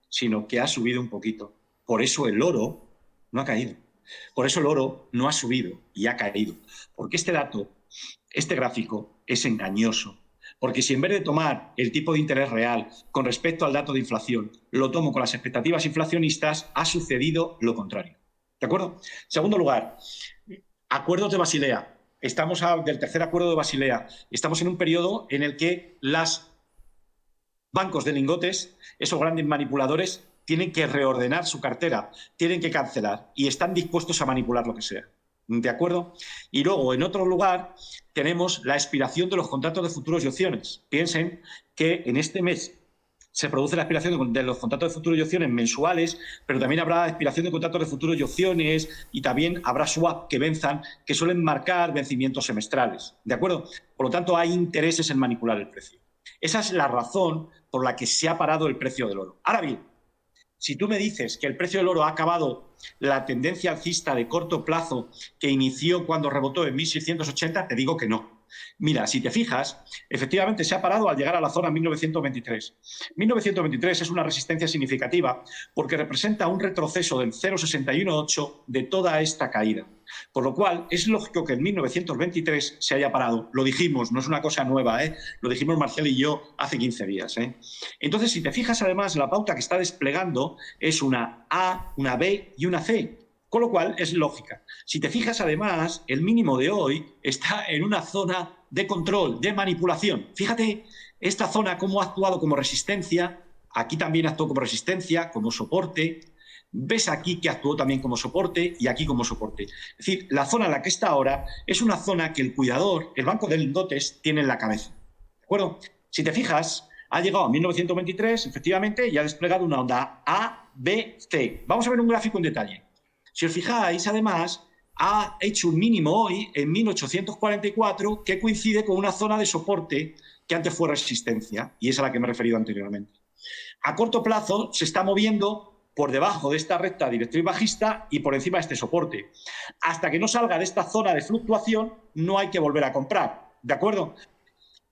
sino que ha subido un poquito. Por eso el oro no ha caído. Por eso el oro no ha subido y ha caído. Porque este dato, este gráfico, es engañoso. Porque si en vez de tomar el tipo de interés real con respecto al dato de inflación, lo tomo con las expectativas inflacionistas, ha sucedido lo contrario. ¿De acuerdo? Segundo lugar, acuerdos de Basilea. Estamos del tercer acuerdo de Basilea. Estamos en un periodo en el que los bancos de lingotes, esos grandes manipuladores, tienen que reordenar su cartera, tienen que cancelar y están dispuestos a manipular lo que sea. ¿De acuerdo? Y luego, en otro lugar, tenemos la expiración de los contratos de futuros y opciones. Piensen que en este mes se produce la expiración de los contratos de futuros y opciones mensuales, pero también habrá expiración de contratos de futuros y opciones y también habrá swap que venzan, que suelen marcar vencimientos semestrales. ¿De acuerdo? Por lo tanto, hay intereses en manipular el precio. Esa es la razón por la que se ha parado el precio del oro. Ahora bien, si tú me dices que el precio del oro ha acabado la tendencia alcista de corto plazo que inició cuando rebotó en 1680, te digo que no. Mira, si te fijas, efectivamente se ha parado al llegar a la zona 1923. 1923 es una resistencia significativa porque representa un retroceso del 0,618 de toda esta caída. Por lo cual, es lógico que en 1923 se haya parado. Lo dijimos, no es una cosa nueva, lo dijimos Marcial y yo hace 15 días. Entonces, si te fijas, además, la pauta que está desplegando es una A, una B y una C. Con lo cual, es lógica. Si te fijas, además, el mínimo de hoy está en una zona de control, de manipulación. Fíjate esta zona cómo ha actuado como resistencia. Aquí también actuó como resistencia, como soporte. Ves aquí que actuó también como soporte y aquí como soporte. Es decir, la zona en la que está ahora es una zona que el cuidador, el banco de lingotes, tiene en la cabeza. ¿De acuerdo? Si te fijas, ha llegado a 1923, efectivamente, y ha desplegado una onda A, B, C. Vamos a ver un gráfico en detalle. Si os fijáis, además, ha hecho un mínimo hoy en 1844 que coincide con una zona de soporte que antes fue resistencia, y es a la que me he referido anteriormente. A corto plazo se está moviendo por debajo de esta recta directriz bajista y por encima de este soporte. Hasta que no salga de esta zona de fluctuación, no hay que volver a comprar. ¿De acuerdo?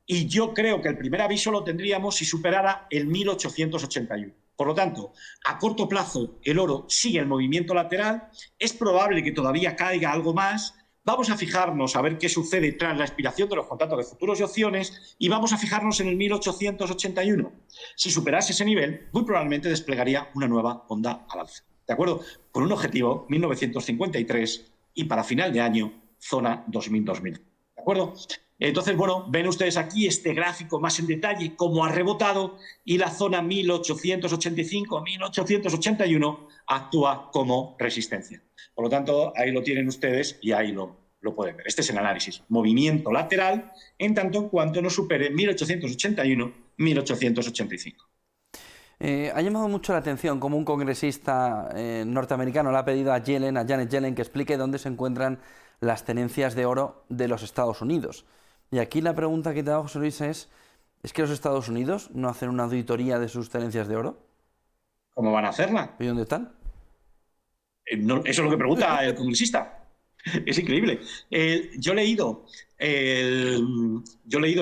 Y yo creo que el primer aviso lo tendríamos si superara el 1881. Por lo tanto, a corto plazo el oro sigue el movimiento lateral, es probable que todavía caiga algo más, vamos a fijarnos a ver qué sucede tras la expiración de los contratos de futuros y opciones y vamos a fijarnos en el 1881. Si superase ese nivel, muy probablemente desplegaría una nueva onda al alza. ¿De acuerdo? Con un objetivo 1953 y para final de año, zona 2000-2000. ¿De acuerdo? Entonces, bueno, ven ustedes aquí este gráfico más en detalle, cómo ha rebotado y la zona 1885-1881 actúa como resistencia. Por lo tanto, ahí lo tienen ustedes y ahí lo pueden ver. Este es el análisis. Movimiento lateral en tanto en cuanto no supere 1881-1885. Ha llamado mucho la atención cómo un congresista norteamericano le ha pedido a Janet Yellen, que explique dónde se encuentran las tenencias de oro de los Estados Unidos. Y aquí la pregunta que te hago, José Luis, ¿es que los Estados Unidos no hacen una auditoría de sus tenencias de oro? ¿Cómo van a hacerla? ¿Y dónde están? No, eso es lo que pregunta el congresista. Es increíble. Yo he leído el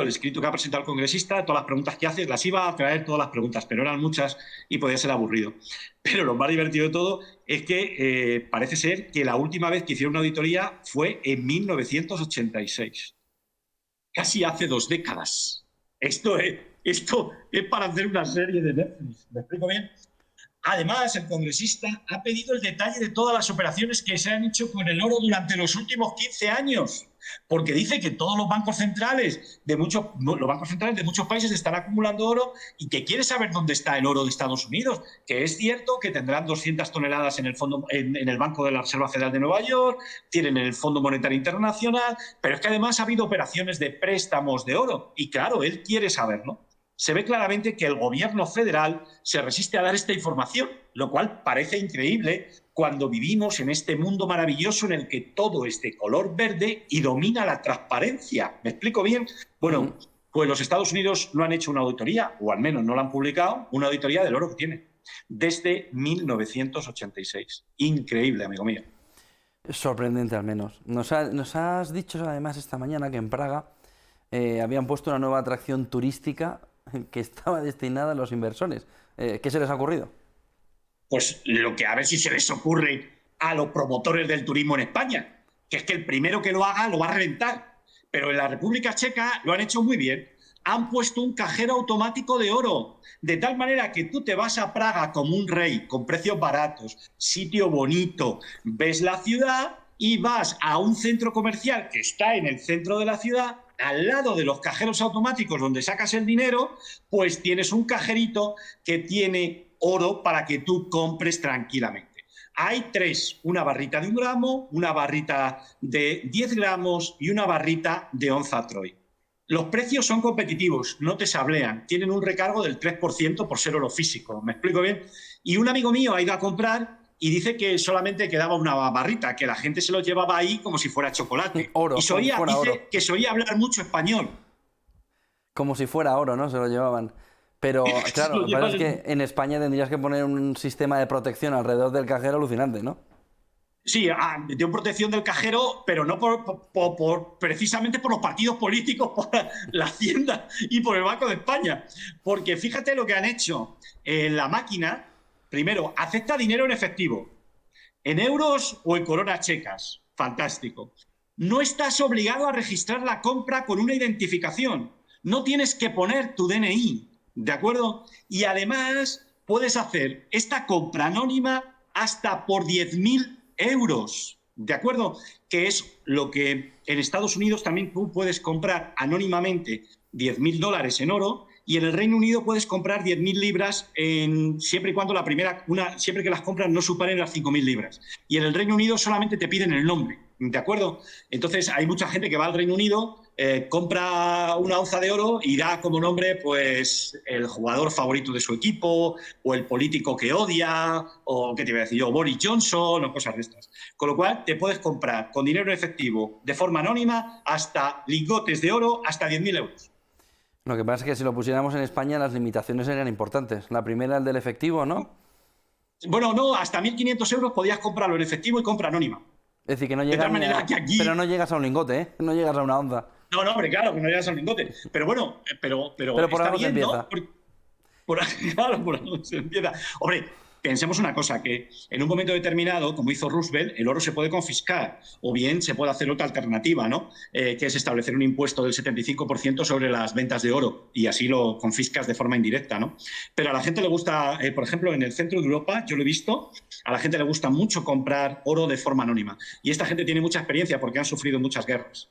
escrito que ha presentado el congresista, todas las preguntas que hace, las iba a traer todas las preguntas, pero eran muchas y podía ser aburrido. Pero lo más divertido de todo es que parece ser que la última vez que hicieron una auditoría fue en 1986. Casi hace 2 décadas. Esto es para hacer una serie de Netflix. ¿Me explico bien? Además, el congresista ha pedido el detalle de todas las operaciones que se han hecho con el oro durante los últimos 15 años, porque dice que todos los bancos centrales de muchos países están acumulando oro y que quiere saber dónde está el oro de Estados Unidos, que es cierto que tendrán 200 toneladas en el Banco de la Reserva Federal de Nueva York, tienen en el Fondo Monetario Internacional, pero es que además ha habido operaciones de préstamos de oro y claro, él quiere saberlo. Se ve claramente que el gobierno federal se resiste a dar esta información, lo cual parece increíble cuando vivimos en este mundo maravilloso en el que todo es de color verde y domina la transparencia. ¿Me explico bien? Bueno, pues los Estados Unidos no han hecho una auditoría, o al menos no la han publicado, una auditoría del oro que tiene, desde 1986. Increíble, amigo mío. Sorprendente al menos. Nos has dicho además esta mañana que en Praga habían puesto una nueva atracción turística que estaba destinada a los inversores. ¿Qué se les ha ocurrido? Pues lo que a ver si se les ocurre a los promotores del turismo en España, que es que el primero que lo haga lo va a reventar. Pero en la República Checa lo han hecho muy bien. Han puesto un cajero automático de oro, de tal manera que tú te vas a Praga como un rey, con precios baratos, sitio bonito, ves la ciudad y vas a un centro comercial que está en el centro de la ciudad, al lado de los cajeros automáticos donde sacas el dinero, pues tienes un cajerito que tiene oro para que tú compres tranquilamente. Hay tres, una barrita de 1 gramo, una barrita de 10 gramos y una barrita de onza Troy. Los precios son competitivos, no te sablean, tienen un recargo del 3% por ser oro físico, ¿me explico bien? Y un amigo mío ha ido a comprar y dice que solamente quedaba una barrita, que la gente se lo llevaba ahí como si fuera chocolate. Oro, y dice oro. que se oía hablar mucho español. Como si fuera oro, ¿no? Se lo llevaban. Pero claro, lo que pasa es que en España tendrías que poner un sistema de protección alrededor del cajero alucinante, ¿no? Sí, de protección del cajero, pero no precisamente por los partidos políticos, por la Hacienda y por el Banco de España. Porque fíjate lo que han hecho. La máquina, primero, acepta dinero en efectivo, en euros o en coronas checas. Fantástico. No estás obligado a registrar la compra con una identificación. No tienes que poner tu DNI, ¿de acuerdo? Y además puedes hacer esta compra anónima hasta por 10.000 euros, ¿de acuerdo? Que es lo que en Estados Unidos también tú puedes comprar anónimamente 10.000 dólares en oro, y en el Reino Unido puedes comprar 10.000 libras siempre y cuando siempre que las compras no superen las 5.000 libras. Y en el Reino Unido solamente te piden el nombre, ¿de acuerdo? Entonces hay mucha gente que va al Reino Unido, compra una onza de oro y da como nombre pues el jugador favorito de su equipo, o el político que odia, o qué te iba a decir yo, Boris Johnson, o cosas de estas. Con lo cual te puedes comprar con dinero en efectivo de forma anónima hasta lingotes de oro hasta 10.000 euros. Lo que pasa es que si lo pusiéramos en España las limitaciones serían importantes. La primera, el del efectivo, ¿no? Bueno, no, hasta 1.500 euros podías comprarlo en efectivo y compra anónima. Es decir, que no De llegas tal manera que aquí... Pero no llegas a un lingote, ¿eh? No llegas a una onza. No, hombre, claro, que no llegas al lingote. Pero bueno, pero por está algo se bien, empieza. ¿no? Claro, por algo se empieza. Hombre, pensemos una cosa, que en un momento determinado, como hizo Roosevelt, el oro se puede confiscar, o bien se puede hacer otra alternativa, ¿no? Que es establecer un impuesto del 75% sobre las ventas de oro, y así lo confiscas de forma indirecta, ¿no? Pero a la gente le gusta, por ejemplo, en el centro de Europa, yo lo he visto, a la gente le gusta mucho comprar oro de forma anónima. Y esta gente tiene mucha experiencia porque han sufrido muchas guerras.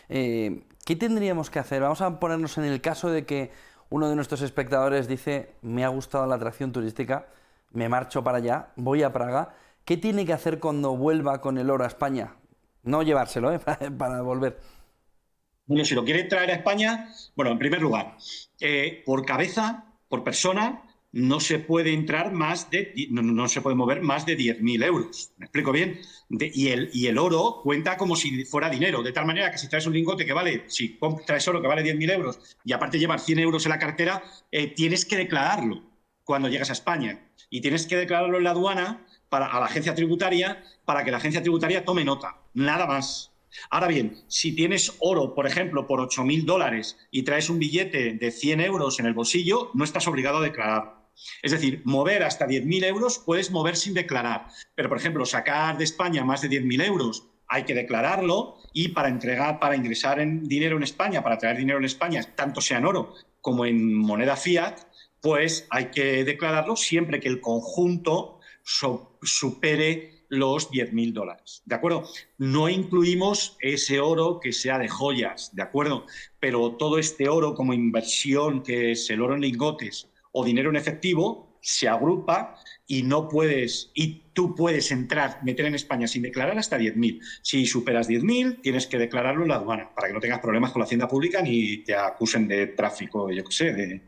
¿Qué tendríamos que hacer? Vamos a ponernos en el caso de que uno de nuestros espectadores dice: me ha gustado la atracción turística, me marcho para allá, voy a Praga. ¿Qué tiene que hacer cuando vuelva con el oro a España? No llevárselo, ¿eh? Para volver. Bueno, si lo quiere traer a España, bueno, en primer lugar, por cabeza, por persona, no se puede entrar no se puede mover más de 10.000 euros. ¿Me explico bien? Y el oro cuenta como si fuera dinero, de tal manera que si traes un lingote que vale, si traes oro que vale 10.000 euros y aparte llevas 100 euros en la cartera, tienes que declararlo cuando llegas a España. Y tienes que declararlo en la aduana a la agencia tributaria, para que la agencia tributaria tome nota. Nada más. Ahora bien, si tienes oro, por ejemplo, por 8.000 dólares y traes un billete de 100 euros en el bolsillo, no estás obligado a declarar. Es decir, mover hasta 10.000 euros puedes mover sin declarar. Pero, por ejemplo, sacar de España más de 10.000 euros hay que declararlo, y para ingresar en dinero en España, para traer dinero en España, tanto sea en oro como en moneda fiat, pues hay que declararlo siempre que el conjunto supere los 10.000 dólares, ¿de acuerdo? No incluimos ese oro que sea de joyas, ¿de acuerdo? Pero todo este oro como inversión, que es el oro en lingotes o dinero en efectivo, se agrupa y tú puedes meter en España sin declarar hasta 10.000. Si superas 10.000, tienes que declararlo en la aduana, para que no tengas problemas con la Hacienda Pública ni te acusen de tráfico, yo qué sé, de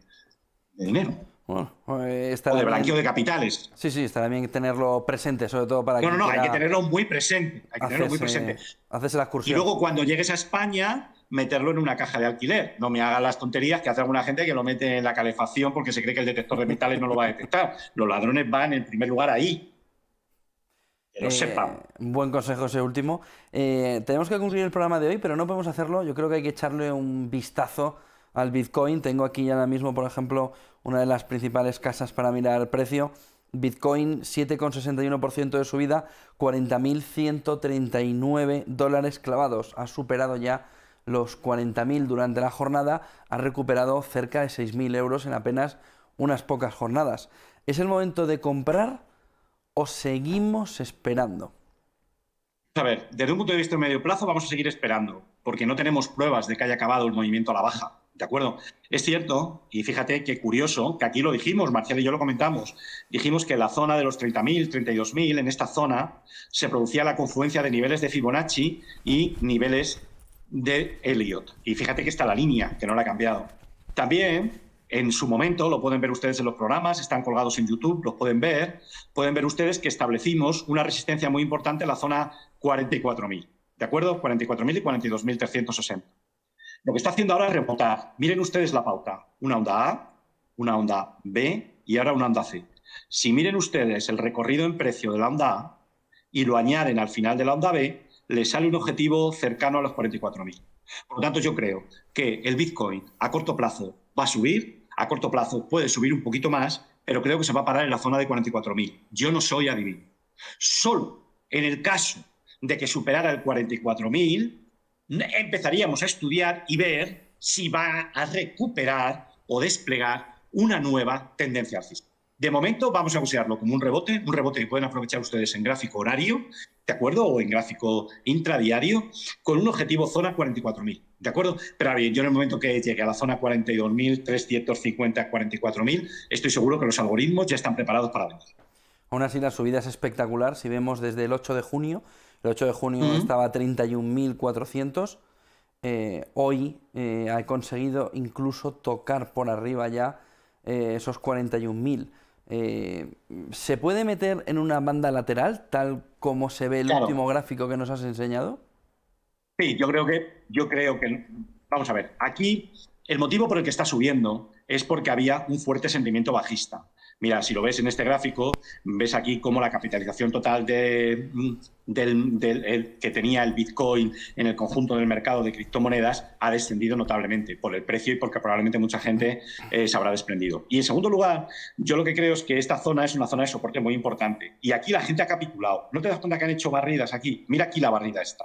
dinero. Bueno, O de blanqueo de capitales. Sí, estará bien tenerlo presente, sobre todo para No, hay que tenerlo muy presente. Hacerse la excursión. Y luego, cuando llegues a España, meterlo en una caja de alquiler. No me hagas las tonterías que hace alguna gente que lo mete en la calefacción porque se cree que el detector de metales no lo va a detectar. Los ladrones van, en primer lugar, ahí. Que lo sepan. Buen consejo ese último. Tenemos que concluir el programa de hoy, pero no podemos hacerlo. Yo creo que hay que echarle un vistazo al Bitcoin. Tengo aquí ahora mismo, por ejemplo, una de las principales casas para mirar el precio. Bitcoin, 7,61% de subida, 40.139 dólares clavados. Ha superado ya los 40.000 durante la jornada. Ha recuperado cerca de 6.000 euros en apenas unas pocas jornadas. ¿Es el momento de comprar o seguimos esperando? A ver, desde un punto de vista de medio plazo vamos a seguir esperando, porque no tenemos pruebas de que haya acabado el movimiento a la baja. ¿De acuerdo? Es cierto, y fíjate qué curioso, que aquí lo dijimos, Marcial y yo lo comentamos, dijimos que en la zona de los 30.000, 32.000, en esta zona, se producía la confluencia de niveles de Fibonacci y niveles de Elliott. Y fíjate que está la línea, que no la ha cambiado. También, en su momento, lo pueden ver ustedes en los programas, están colgados en YouTube, los pueden ver ustedes que establecimos una resistencia muy importante en la zona 44.000, ¿de acuerdo? 44.000 y 42.360. Lo que está haciendo ahora es rebotar. Miren ustedes la pauta. Una onda A, una onda B y ahora una onda C. Si miren ustedes el recorrido en precio de la onda A y lo añaden al final de la onda B, les sale un objetivo cercano a los 44.000. Por lo tanto, yo creo que el Bitcoin a corto plazo va a subir, a corto plazo puede subir un poquito más, pero creo que se va a parar en la zona de 44.000. Yo no soy adivino. Solo en el caso de que superara el 44.000, empezaríamos a estudiar y ver si va a recuperar o desplegar una nueva tendencia alcista. De momento vamos a considerarlo como un rebote que pueden aprovechar ustedes en gráfico horario, ¿de acuerdo? O en gráfico intradiario, con un objetivo zona 44.000, ¿de acuerdo? Pero bien, yo en el momento que llegue a la zona 42.350, 44.000, estoy seguro que los algoritmos ya están preparados para vender. Aún así, la subida es espectacular. Si vemos desde el 8 de junio, el 8 de junio estaba a 31.400. Hoy ha conseguido incluso tocar por arriba ya esos 41.000. ¿Se puede meter en una banda lateral, tal como se ve el último gráfico que nos has enseñado? Sí, yo creo que, vamos a ver, aquí el motivo por el que está subiendo es porque había un fuerte sentimiento bajista. Mira, si lo ves en este gráfico, ves aquí cómo la capitalización total que tenía el Bitcoin en el conjunto del mercado de criptomonedas ha descendido notablemente por el precio y porque probablemente mucha gente se habrá desprendido. Y en segundo lugar, yo lo que creo es que esta zona es una zona de soporte muy importante. Y aquí la gente ha capitulado. ¿No te das cuenta que han hecho barridas aquí? Mira aquí la barrida esta.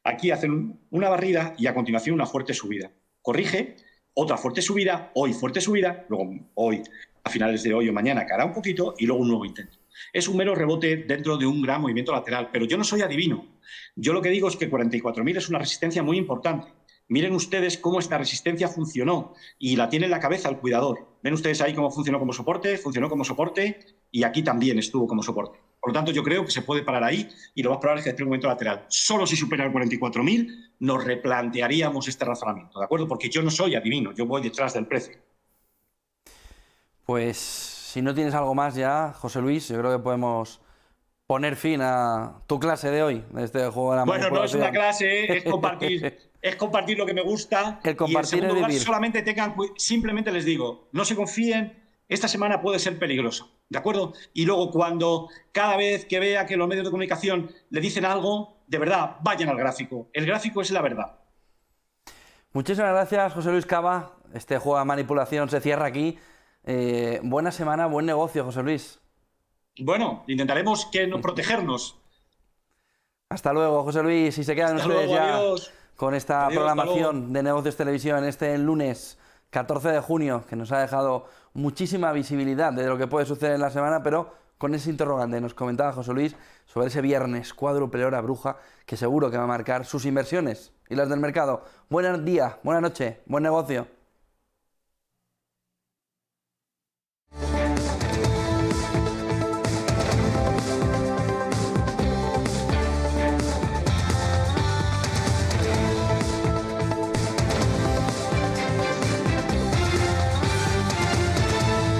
Aquí hacen una barrida y a continuación una fuerte subida. Corrige, otra fuerte subida, hoy fuerte subida, luego hoy, a finales de hoy o mañana caerá un poquito y luego un nuevo intento. Es un mero rebote dentro de un gran movimiento lateral, pero yo no soy adivino. Yo lo que digo es que 44.000 es una resistencia muy importante. Miren ustedes cómo esta resistencia funcionó y la tiene en la cabeza el cuidador. Ven ustedes ahí cómo funcionó como soporte y aquí también estuvo como soporte. Por lo tanto, yo creo que se puede parar ahí y lo más probable es que esté un momento lateral. Solo si supera el 44.000 nos replantearíamos este razonamiento, ¿de acuerdo? Porque yo no soy adivino, yo voy detrás del precio. Pues si no tienes algo más ya, José Luis, yo creo que podemos poner fin a tu clase de hoy, de este juego de la manipulación. Bueno, no es una clase, es compartir lo que me gusta. El compartir, y en segundo lugar, solamente simplemente les digo, no se confíen, esta semana puede ser peligrosa, ¿de acuerdo? Y luego cada vez que vea que los medios de comunicación le dicen algo, de verdad, vayan al gráfico. El gráfico es la verdad. Muchísimas gracias, José Luis Cava. Este juego de manipulación se cierra aquí. Buena semana, buen negocio, José Luis. Bueno, intentaremos protegernos. Hasta luego, José Luis. Y se quedan ustedes ya adiós. Con esta programación de Negocios Televisión este lunes 14 de junio, que nos ha dejado muchísima visibilidad de lo que puede suceder en la semana, pero con ese interrogante nos comentaba José Luis sobre ese viernes cuádruple hora bruja que seguro que va a marcar sus inversiones y las del mercado. Buen día, buena noche, buen negocio.